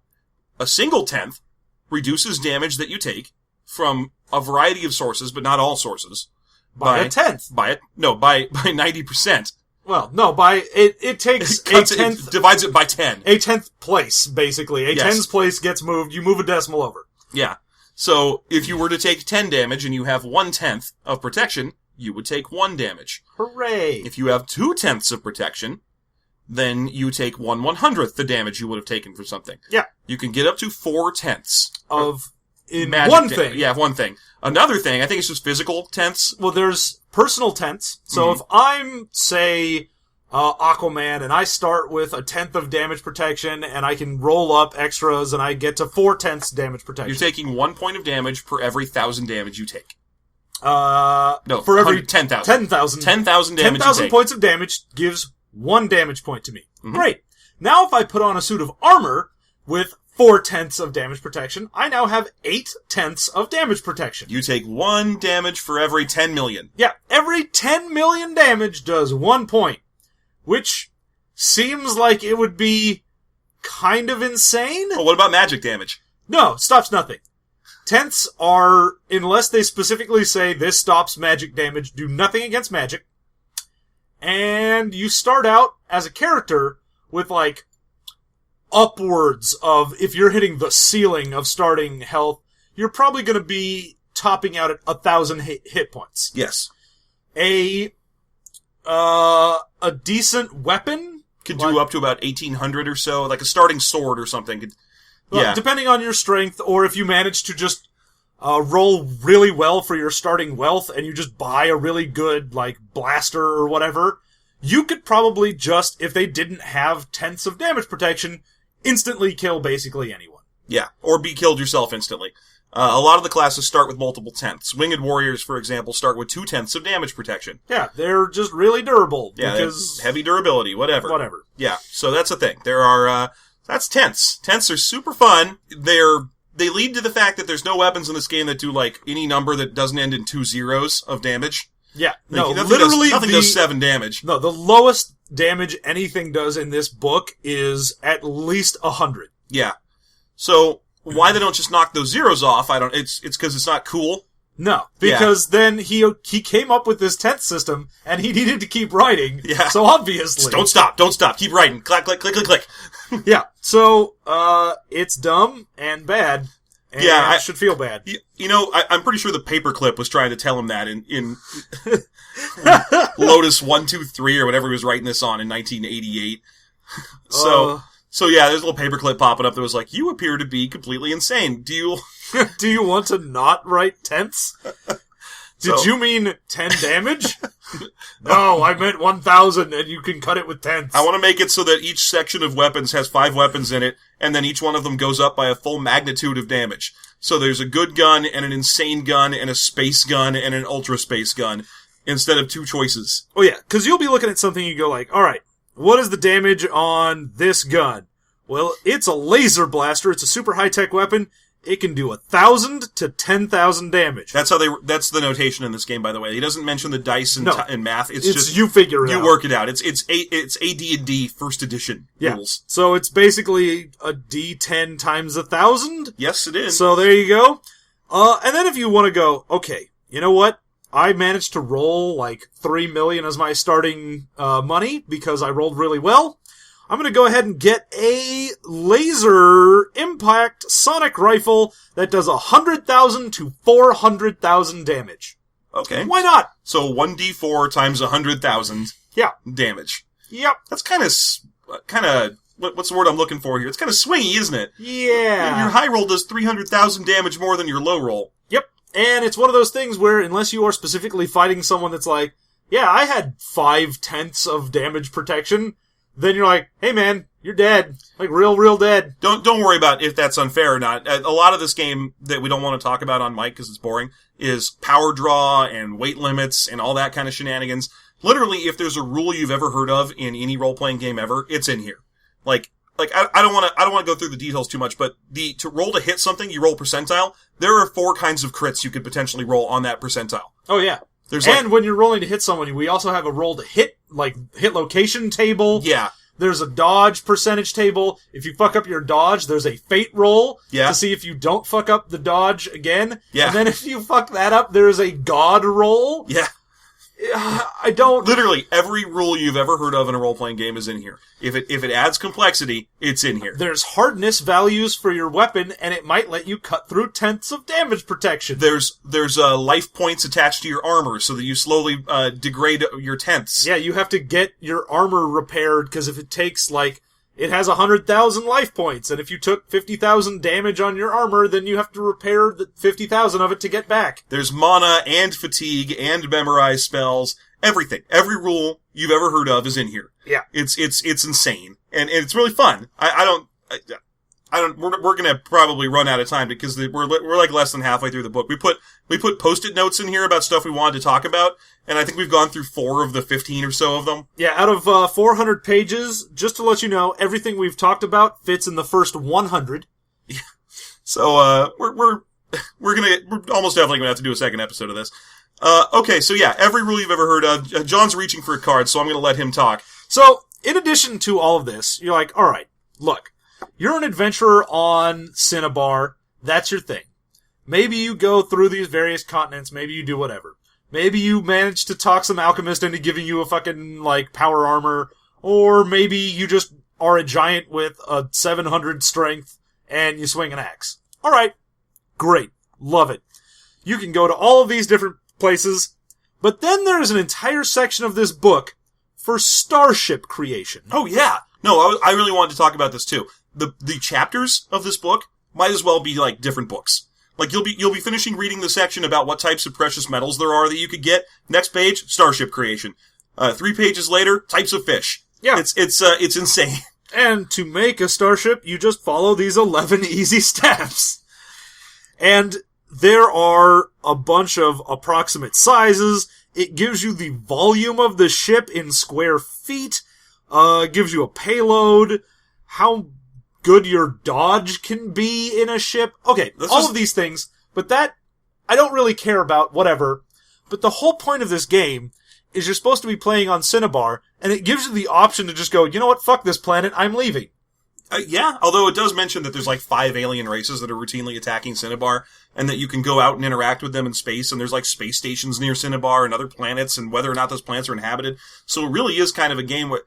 a single tenth reduces damage that you take from a variety of sources, but not all sources. By a tenth. By 90%. Well, no, it takes It divides it by 10. A 10th place, basically. A Yes. 10th place gets moved. You move a decimal over. Yeah. So, if you were to take 10 damage and you have 1/10 of protection, you would take 1 damage. Hooray! If you have 2/10 of protection, then you take 1/100th the damage you would have taken from something. Yeah. You can get up to 4/10 in magic one damage. thing. Yeah, one thing. Another thing, I think it's just physical tenths. Well, there's personal tenths. So if I'm, say, Aquaman, and I start with a 10th of damage protection, and I can roll up extras, and I get to 4/10 damage protection. You're taking 1 point of damage per every 1,000 damage you take. No, for every 10,000. 10,000. 10,000 damage 10,000 you take. points of damage gives 1 damage point to me. Mm-hmm. Great. Now if I put on a suit of armor with 4/10 of damage protection, I now have 8/10 of damage protection. You take 1 damage for every 10 million. Yeah, every 10 million damage does 1 point, which seems like it would be kind of insane. Oh, what about magic damage? No, stops nothing. Tenths are, unless they specifically say this stops magic damage, do nothing against magic. And you start out as a character with, like, upwards of, if you're hitting the ceiling of starting health, you're probably going to be topping out at 1,000 hit points. Yes. A decent weapon Could do up to about 1,800 or so, like a starting sword or something. Well, depending on your strength, or if you manage to just roll really well for your starting wealth, and you just buy a really good, like, blaster or whatever, you could probably just, if they didn't have 10ths of damage protection, instantly kill basically anyone. Yeah, or be killed yourself instantly. A lot of the classes start with multiple tenths. Winged Warriors, for example, start with 2/10 of damage protection. Yeah, they're just really durable. Yeah, because heavy durability, whatever. Whatever. Yeah, so that's the thing. There are, that's tenths. Tenths are super fun. They lead to the fact that there's no weapons in this game that do, like, any number that doesn't end in 2 zeros of damage. Yeah, Like, no, literally nothing does 7 damage. No, the lowest damage anything does in this book is at least 100. Yeah. So, why they don't just knock those zeros off, it's because it's not cool. No, because then he came up with this 10th system, and he needed to keep writing. Yeah. So obviously, Just don't stop, keep writing. Click, click, click, click, click. Yeah. So it's dumb and bad. And Yeah, I should feel bad. You know, I'm pretty sure the paperclip was trying to tell him that in Lotus 123 or whatever he was writing this on in 1988. So yeah, there's a little paperclip popping up that was like, "You appear to be completely insane. Do you Do you want to not write tenths? Did you mean 10 damage? No, I meant 1,000, and you can cut it with tenths. I want to make it so that each section of weapons has 5 weapons in it, and then each one of them goes up by a full magnitude of damage. So there's a good gun, and an insane gun, and a space gun, and an ultra space gun, instead of 2 choices. Oh yeah, because you'll be looking at something and you go like, alright, what is the damage on this gun? Well, it's a laser blaster, it's a super high-tech weapon. It can do 1,000 to 10,000 damage. That's the notation in this game, by the way. He doesn't mention the dice and math. It's just you figure it out. You work it out. It's AD&D first edition rules. So it's basically a D10 times 1,000. Yes, it is. So there you go. And then if you want to go, okay, you know what? I managed to roll like 3 million as my starting money because I rolled really well. I'm going to go ahead and get a laser impact sonic rifle that does 100,000 to 400,000 damage. Okay. Why not? So 1d4 times 100,000 damage. Yep. That's kind of, what's the word I'm looking for here? It's kind of swingy, isn't it? Yeah. Your high roll does 300,000 damage more than your low roll. Yep. And it's one of those things where unless you are specifically fighting someone that's like, yeah, I had 5/10 of damage protection, then you're like, hey man, you're dead. Like, real dead. Don't worry about if that's unfair or not. A lot of this game that we don't want to talk about on mic because it's boring is power draw and weight limits and all that kind of shenanigans. Literally, if there's a rule you've ever heard of in any role-playing game ever, it's in here. I don't want to go through the details too much, but to roll to hit something, you roll percentile. There are 4 kinds of crits you could potentially roll on that percentile. Oh yeah. And when you're rolling to hit someone, we also have a roll to hit location table. Yeah. There's a dodge percentage table. If you fuck up your dodge, there's a fate roll to see if you don't fuck up the dodge again. Yeah. And then if you fuck that up, there's a god roll. Yeah. I don't... Literally, every rule you've ever heard of in a role-playing game is in here. If it adds complexity, it's in here. There's hardness values for your weapon, and it might let you cut through tenths of damage protection. There's life points attached to your armor, so that you slowly degrade your tenths. Yeah, you have to get your armor repaired, because if it takes, it has 100,000 life points, and if you took 50,000 damage on your armor, then you have to repair the 50,000 of it to get back. There's mana and fatigue and memorize spells. Everything. Every rule you've ever heard of is in here. Yeah. It's insane. And it's really fun. We're gonna probably run out of time because we're less than halfway through the book. We put post-it notes in here about stuff we wanted to talk about, and I think we've gone through 4 of the 15 or so of them. Yeah, out of 400 pages, just to let you know, everything we've talked about fits in the first 100. Yeah. So we're almost definitely gonna have to do a second episode of this. Okay, so yeah, every rule you've ever heard of. John's reaching for a card, so I'm gonna let him talk. So, in addition to all of this, you're like, alright, look, you're an adventurer on Synnibarr, that's your thing. Maybe you go through these various continents, maybe you do whatever. Maybe you manage to talk some alchemist into giving you a fucking, power armor, or maybe you just are a giant with a 700 strength, and you swing an axe. Alright, great, love it. You can go to all of these different places, but then there's an entire section of this book for Starship Creation. Oh yeah. No, I really wanted to talk about this too. The chapters of this book might as well be different books. You'll be finishing reading the section about what types of precious metals there are that you could get. Next page, Starship Creation. 3 pages later, types of fish. Yeah. It's insane. And to make a starship, you just follow these 11 easy steps. And there are a bunch of approximate sizes. It gives you the volume of the ship in square feet. Gives you a payload. How good your dodge can be in a ship. Okay, all of these things. But that, I don't really care about, whatever. But the whole point of this game is you're supposed to be playing on Cinnabar, and it gives you the option to just go, you know what, fuck this planet, I'm leaving. Yeah, although it does mention that there's 5 alien races that are routinely attacking Cinnabar, and that you can go out and interact with them in space, and there's space stations near Cinnabar and other planets, and whether or not those planets are inhabited. So it really is kind of a game where,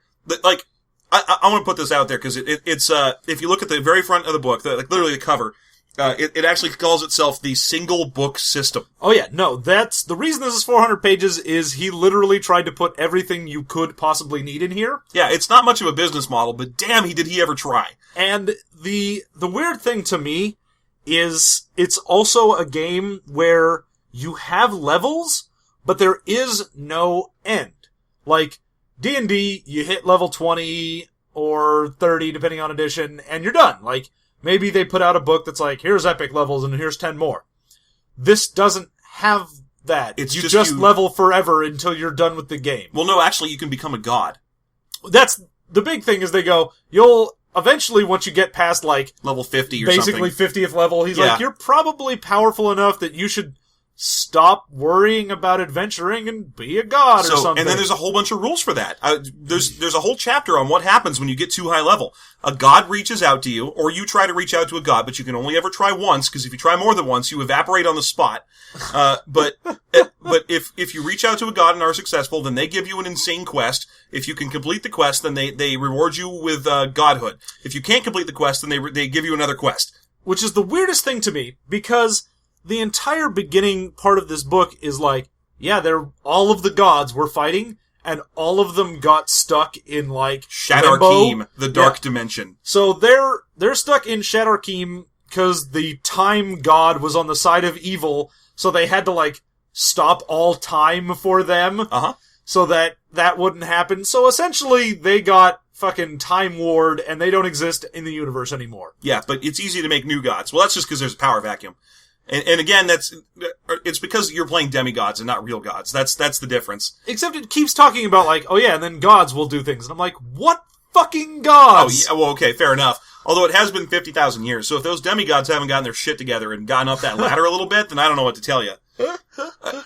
I want to put this out there, because it's if you look at the very front of the book, literally the cover, it actually calls itself the single book system. Oh yeah, no, that's, the reason this is 400 pages is he literally tried to put everything you could possibly need in here. Yeah, it's not much of a business model, but damn, did he ever try. And the weird thing to me is it's also a game where you have levels, but there is no end. D&D, you hit level 20 or 30, depending on edition, and you're done. Maybe they put out a book that's here's epic levels and here's 10 more. This doesn't have that. It's you just level forever until you're done with the game. Well, no, actually, you can become a god. That's the big thing is they go, you'll eventually, once you get past level 50 or basically something. 50th level, he's you're probably powerful enough that you should stop worrying about adventuring and be a god or something. And then there's a whole bunch of rules for that. There's a whole chapter on what happens when you get too high level. A god reaches out to you, or you try to reach out to a god, but you can only ever try once, because if you try more than once, you evaporate on the spot. But if you reach out to a god and are successful, then they give you an insane quest. If you can complete the quest, then they reward you with godhood. If you can't complete the quest, then they give you another quest. Which is the weirdest thing to me, because the entire beginning part of this book is they're all of the gods were fighting, and all of them got stuck in Shadarkeem, the dark dimension. So they're stuck in Shadarkeem because the time god was on the side of evil, so they had to stop all time for them. Uh-huh. So that wouldn't happen. So essentially they got fucking time ward, and they don't exist in the universe anymore. Yeah, but it's easy to make new gods. Well, that's just because there's a power vacuum. And again, it's because you're playing demigods and not real gods. That's the difference. Except it keeps talking about and then gods will do things. And I'm like, what fucking gods? Oh, yeah, well, okay, fair enough. Although it has been 50,000 years, so if those demigods haven't gotten their shit together and gotten up that ladder a little bit, then I don't know what to tell you.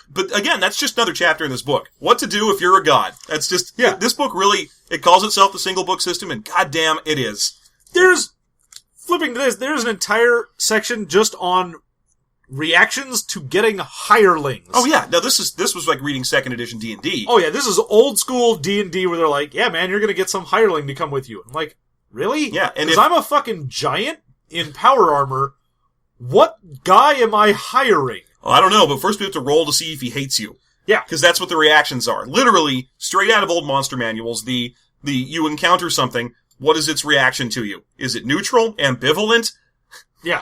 But again, that's just another chapter in this book. What to do if you're a god. That's just, this book really, it calls itself the single book system, and goddamn, it is. Flipping to this, there's an entire section just on reactions to getting hirelings. Oh yeah, now this was like reading 2nd edition D&D. Oh yeah, this is old school D&D where they're like, yeah man, you're gonna get some hireling to come with you. I'm like, really? Yeah, and because I'm a fucking giant in power armor. What guy am I hiring? Well, I don't know, but first we have to roll to see if he hates you. Yeah. Because that's what the reactions are. Literally, straight out of old monster manuals, you encounter something, what is its reaction to you? Is it neutral? Ambivalent? Yeah,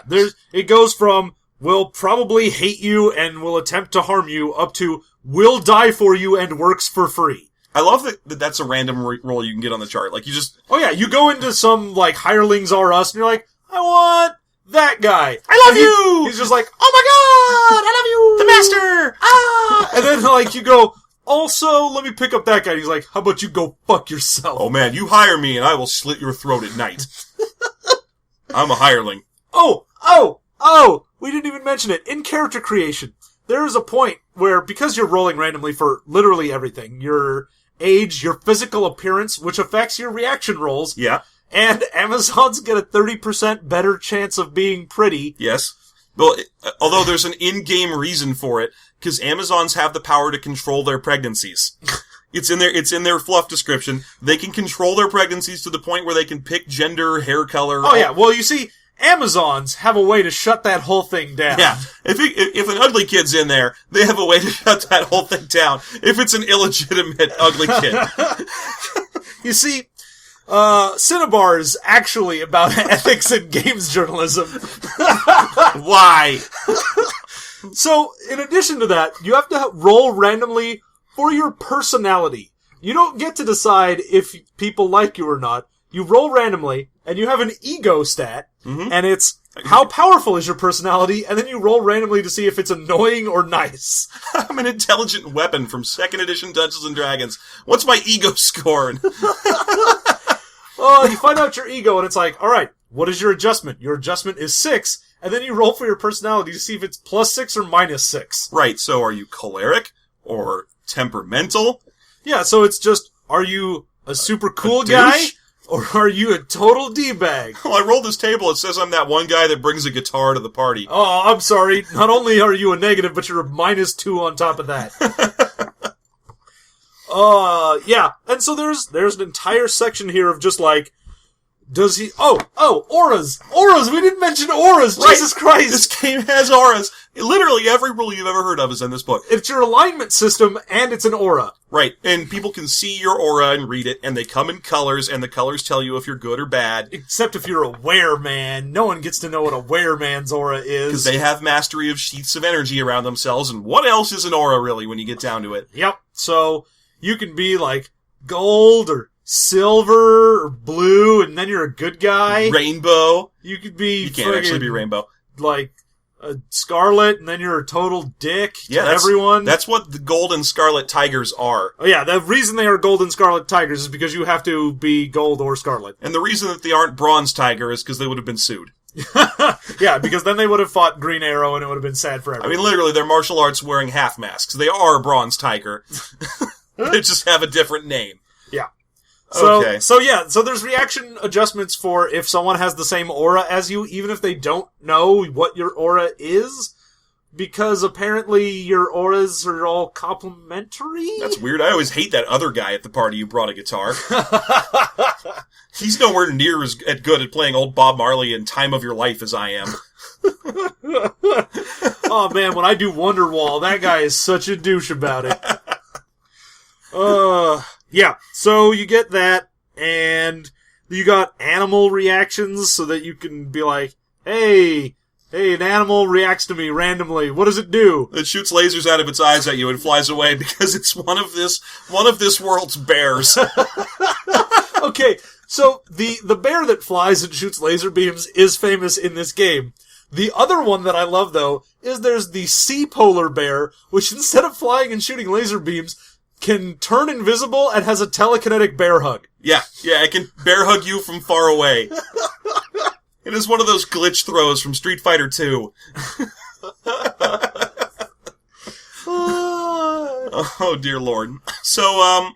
it goes from, will probably hate you and will attempt to harm you, up to, will die for you and works for free. I love that that's a random roll you can get on the chart. Like, you just... Oh yeah, you go into some, like, hirelings are us, and you're like, I want that guy. I love you! He's just like, oh my god, I love you! The master! Ah! And then, like, you go, also, let me pick up that guy. And he's like, how about you go fuck yourself? Oh man, you hire me and I will slit your throat at night. I'm a hireling. Oh! We didn't even mention it. In character creation, there is a point where, because you're rolling randomly for literally everything, your age, your physical appearance, which affects your reaction rolls. Yeah. And Amazons get a 30% better chance of being pretty. Yes. Well, although there's an in-game reason for it, because Amazons have the power to control their pregnancies. It's in their fluff description. They can control their pregnancies to the point where they can pick gender, hair color. Oh yeah, well you see, Amazons have a way to shut that whole thing down. Yeah. If an ugly kid's in there, they have a way to shut that whole thing down. If it's an illegitimate ugly kid. You see, Cinnabar is actually about ethics in games journalism. Why? So, in addition to that, you have to roll randomly for your personality. You don't get to decide if people like you or not. You roll randomly, and you have an ego stat, and it's how powerful is your personality, and then you roll randomly to see if it's annoying or nice. I'm an intelligent weapon from 2nd edition Dungeons & Dragons. What's my ego score? Oh, you find out your ego, and it's like, alright, what is your adjustment? Your adjustment is 6, and then you roll for your personality to see if it's +6 or -6. Right, so are you choleric? Or temperamental? Yeah, so it's just, are you a super cool douche? guy? Or are you a total D-bag? Well, I rolled this table. It says I'm that one guy that brings a guitar to the party. Oh, I'm sorry. Not only are you a negative, but you're a -2 on top of that. Yeah. And so there's an entire section here of just like, does he... Oh, auras! Auras! We didn't mention auras! Right. Jesus Christ! This game has auras. Literally every rule you've ever heard of is in this book. It's your alignment system, and it's an aura. Right. And people can see your aura and read it, and they come in colors, and the colors tell you if you're good or bad. Except if you're a wereman. No one gets to know what a wereman's aura is. Because they have mastery of sheaths of energy around themselves, and what else is an aura, really, when you get down to it? Yep. So, you can be like gold or silver or blue, and then you're a good guy. Rainbow. You could be... You can't actually be rainbow. Like, a scarlet, and then you're a total dick to that's, everyone. That's what the gold and scarlet tigers are. Oh yeah, the reason they are gold and scarlet tigers is because you have to be gold or scarlet. And the reason that they aren't bronze tiger is because they would have been sued. Yeah, because then they would have fought Green Arrow, and it would have been sad for everyone. I mean, literally, they're martial arts wearing half masks. They are bronze tiger. They just have a different name. Yeah. So, okay. So there's reaction adjustments for if someone has the same aura as you, even if they don't know what your aura is, because apparently your auras are all complementary? That's weird. I always hate that other guy at the party who brought a guitar. He's nowhere near as good at playing old Bob Marley and Time of Your Life as I am. Oh man, when I do Wonderwall, that guy is such a douche about it. Yeah, so you get that, and you got animal reactions so that you can be like, hey, an animal reacts to me randomly. What does it do? It shoots lasers out of its eyes at you and flies away because it's one of this world's bears. Okay, so the bear that flies and shoots laser beams is famous in this game. The other one that I love, though, is there's the sea polar bear, which instead of flying and shooting laser beams, can turn invisible and has a telekinetic bear hug. Yeah, it can bear hug you from far away. It is one of those glitch throws from Street Fighter 2. Oh, dear Lord. So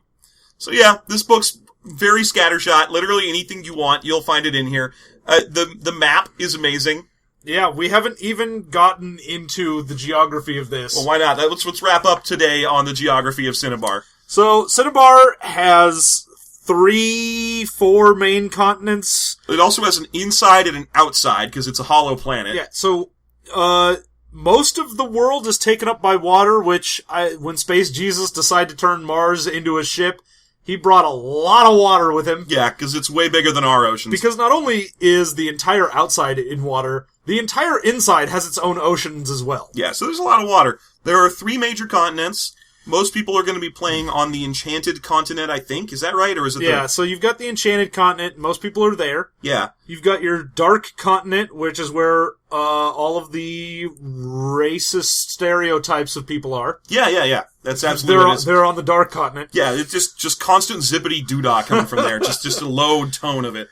yeah, this book's very scattershot. Literally anything you want, you'll find it in here. The map is amazing. Yeah, we haven't even gotten into the geography of this. Well, why not? Let's wrap up today on the geography of Synnibarr. So, Cinnabar has 4 main continents. It also has an inside and an outside, because it's a hollow planet. Yeah, so, most of the world is taken up by water, which, when Space Jesus decided to turn Mars into a ship, he brought a lot of water with him. Yeah, because it's way bigger than our oceans. Because not only is the entire outside in water, the entire inside has its own oceans as well. Yeah, so there's a lot of water. There are 3 major continents. Most people are going to be playing on the Enchanted Continent, I think. Is that right? Or is it so you've got the Enchanted Continent. Most people are there. Yeah. You've got your Dark Continent, which is where all of the racist stereotypes of people are. Yeah. That's absolutely what it is. They're on the Dark Continent. Yeah, it's just constant zippity doodah coming from there. just a low tone of it.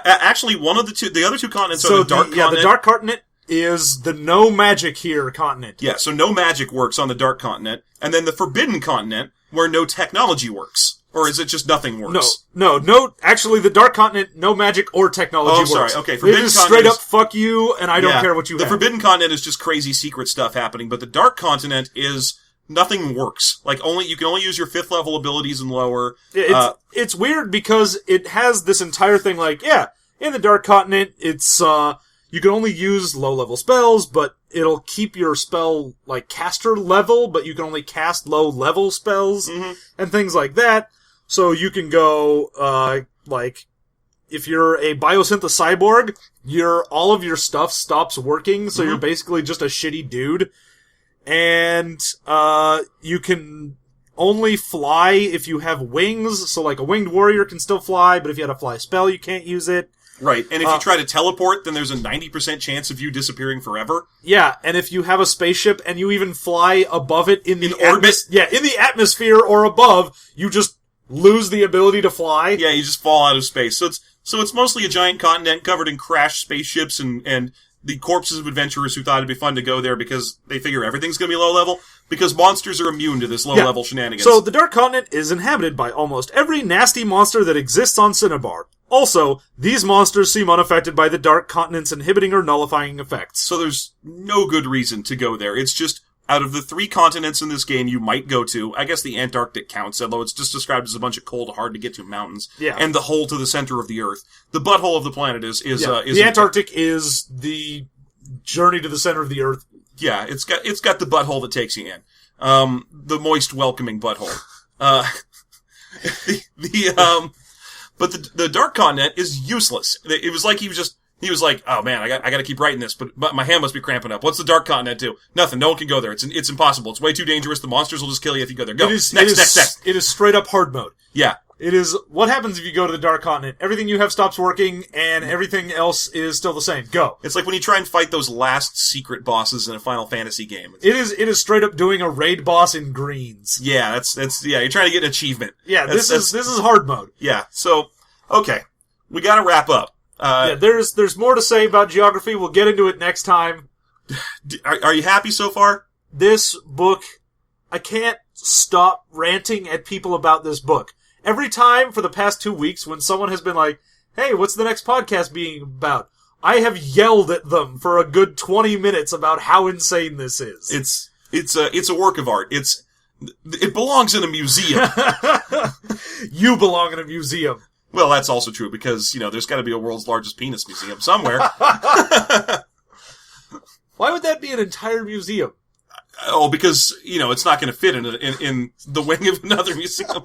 Actually, one of the other two continents are the Dark Continent. Yeah, the Dark Continent is the no magic here continent. Yeah, so no magic works on the Dark Continent. And then the Forbidden Continent, where no technology works. Or is it just nothing works? No. Actually, the Dark Continent, no magic or technology works. Sorry. Okay, Forbidden Continent straight up fuck you, and I don't care what you have. The Forbidden Continent is just crazy secret stuff happening, but the Dark Continent is nothing works. Like, you can only use your 5th level abilities and lower. It's weird because it has this entire thing like, in the Dark Continent, it's, you can only use low-level spells, but it'll keep your spell, like, caster level, but you can only cast low-level spells, and things like that. So you can go, if you're a biosynth cyborg, all of your stuff stops working, so you're basically just a shitty dude. And, you can only fly if you have wings, so like a winged warrior can still fly, but if you had a fly spell, you can't use it. Right, and if you try to teleport, then there's a 90% chance of you disappearing forever. Yeah, and if you have a spaceship and you even fly above it in orbit? In the atmosphere or above, you just lose the ability to fly. Yeah, you just fall out of space. So it's mostly a giant continent covered in crashed spaceships and the corpses of adventurers who thought it'd be fun to go there because they figure everything's going to be low level, because monsters are immune to this low level shenanigans. So the Dark Continent is inhabited by almost every nasty monster that exists on Cinnabar. Also, these monsters seem unaffected by the Dark Continent's inhibiting or nullifying effects. So there's no good reason to go there. It's just, out of the 3 continents in this game you might go to, I guess the Antarctic counts, although it's just described as a bunch of cold, hard-to-get-to mountains. Yeah. And the hole to the center of the Earth. The butthole of the planet is the Antarctic is the journey to the center of the Earth. Yeah, it's got the butthole that takes you in. The moist, welcoming butthole. But the Dark Continent is useless. It was like he was like, oh man, I got to keep writing this, but my hand must be cramping up. What's the Dark Continent do? Nothing. No one can go there. It's impossible. It's way too dangerous. The monsters will just kill you if you go there. Go. Next. It is straight up hard mode. Yeah. It is, what happens if you go to the Dark Continent? Everything you have stops working, and everything else is still the same. Go. It's like when you try and fight those last secret bosses in a Final Fantasy game. It is straight up doing a raid boss in greens. Yeah, you're trying to get an achievement. Yeah, this is hard mode. Yeah, so, okay. We gotta wrap up. There's more to say about geography. We'll get into it next time. Are you happy so far? This book, I can't stop ranting at people about this book. Every time for the past 2 weeks when someone has been like, hey, what's the next podcast being about? I have yelled at them for a good 20 minutes about how insane this is. It's a work of art. It belongs in a museum. You belong in a museum. Well, that's also true because, there's gotta be a world's largest penis museum somewhere. Why would that be an entire museum? Oh, because, it's not going to fit in the wing of another museum.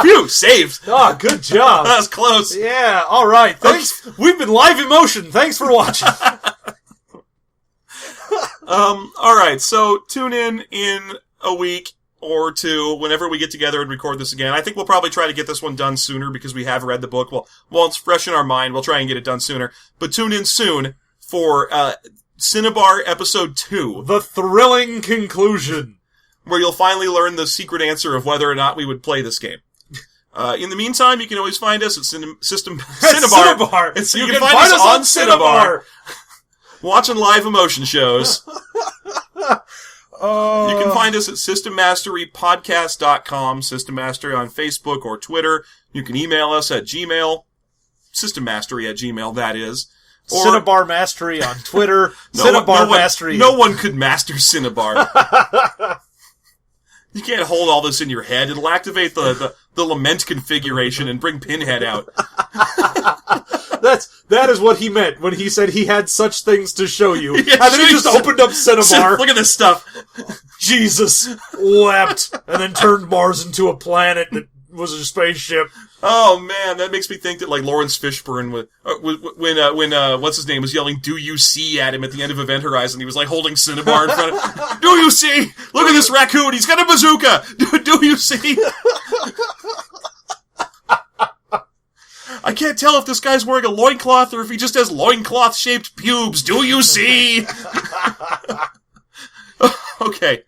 Phew, saved. Oh, good job. That was close. Yeah, all right. Thanks. Okay. We've been live emotion. Thanks for watching. All right. So tune in a week or two whenever we get together and record this again. I think we'll probably try to get this one done sooner because we have read the book. Well, while it's fresh in our mind, we'll try and get it done sooner. But tune in soon for, Cinnabar Episode 2. The thrilling conclusion. Where you'll finally learn the secret answer of whether or not we would play this game. In the meantime, you can always find us at Cinnabar. You can find us on Cinnabar. Watching live emotion shows. You can find us at systemmasterypodcast.com, System Mastery on Facebook or Twitter. You can email us at Gmail, systemmastery@gmail.com, that is. Cinnabar Mastery on Twitter. Cinnabar Mastery. No one could master Cinnabar. You can't hold all this in your head. It'll activate the lament configuration and bring Pinhead out. That is what he meant when he said he had such things to show you. Yeah, and then he just opened up Cinnabar. Look at this stuff. Jesus wept, and then turned Mars into a planet that was a spaceship. Oh man, that makes me think that like Lawrence Fishburne when what's his name was yelling "Do you see" at him at the end of Event Horizon, he was like holding Cinnabar in front of. Do you see? Look at this raccoon. He's got a bazooka. Do you see? I can't tell if this guy's wearing a loincloth or if he just has loincloth-shaped pubes. Do you see? Okay.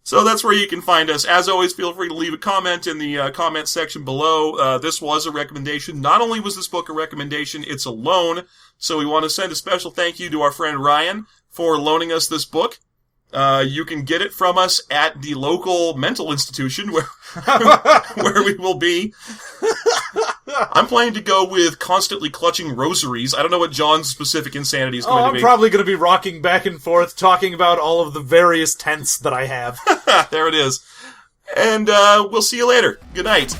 So that's where you can find us. As always, feel free to leave a comment in the comment section below. This was a recommendation. Not only was this book a recommendation, it's a loan. So we want to send a special thank you to our friend Ryan for loaning us this book. You can get it from us at the local mental institution where we will be. I'm planning to go with constantly clutching rosaries. I don't know what John's specific insanity is going to be. I'm probably going to be rocking back and forth, talking about all of the various tents that I have. There it is. And we'll see you later. Good night.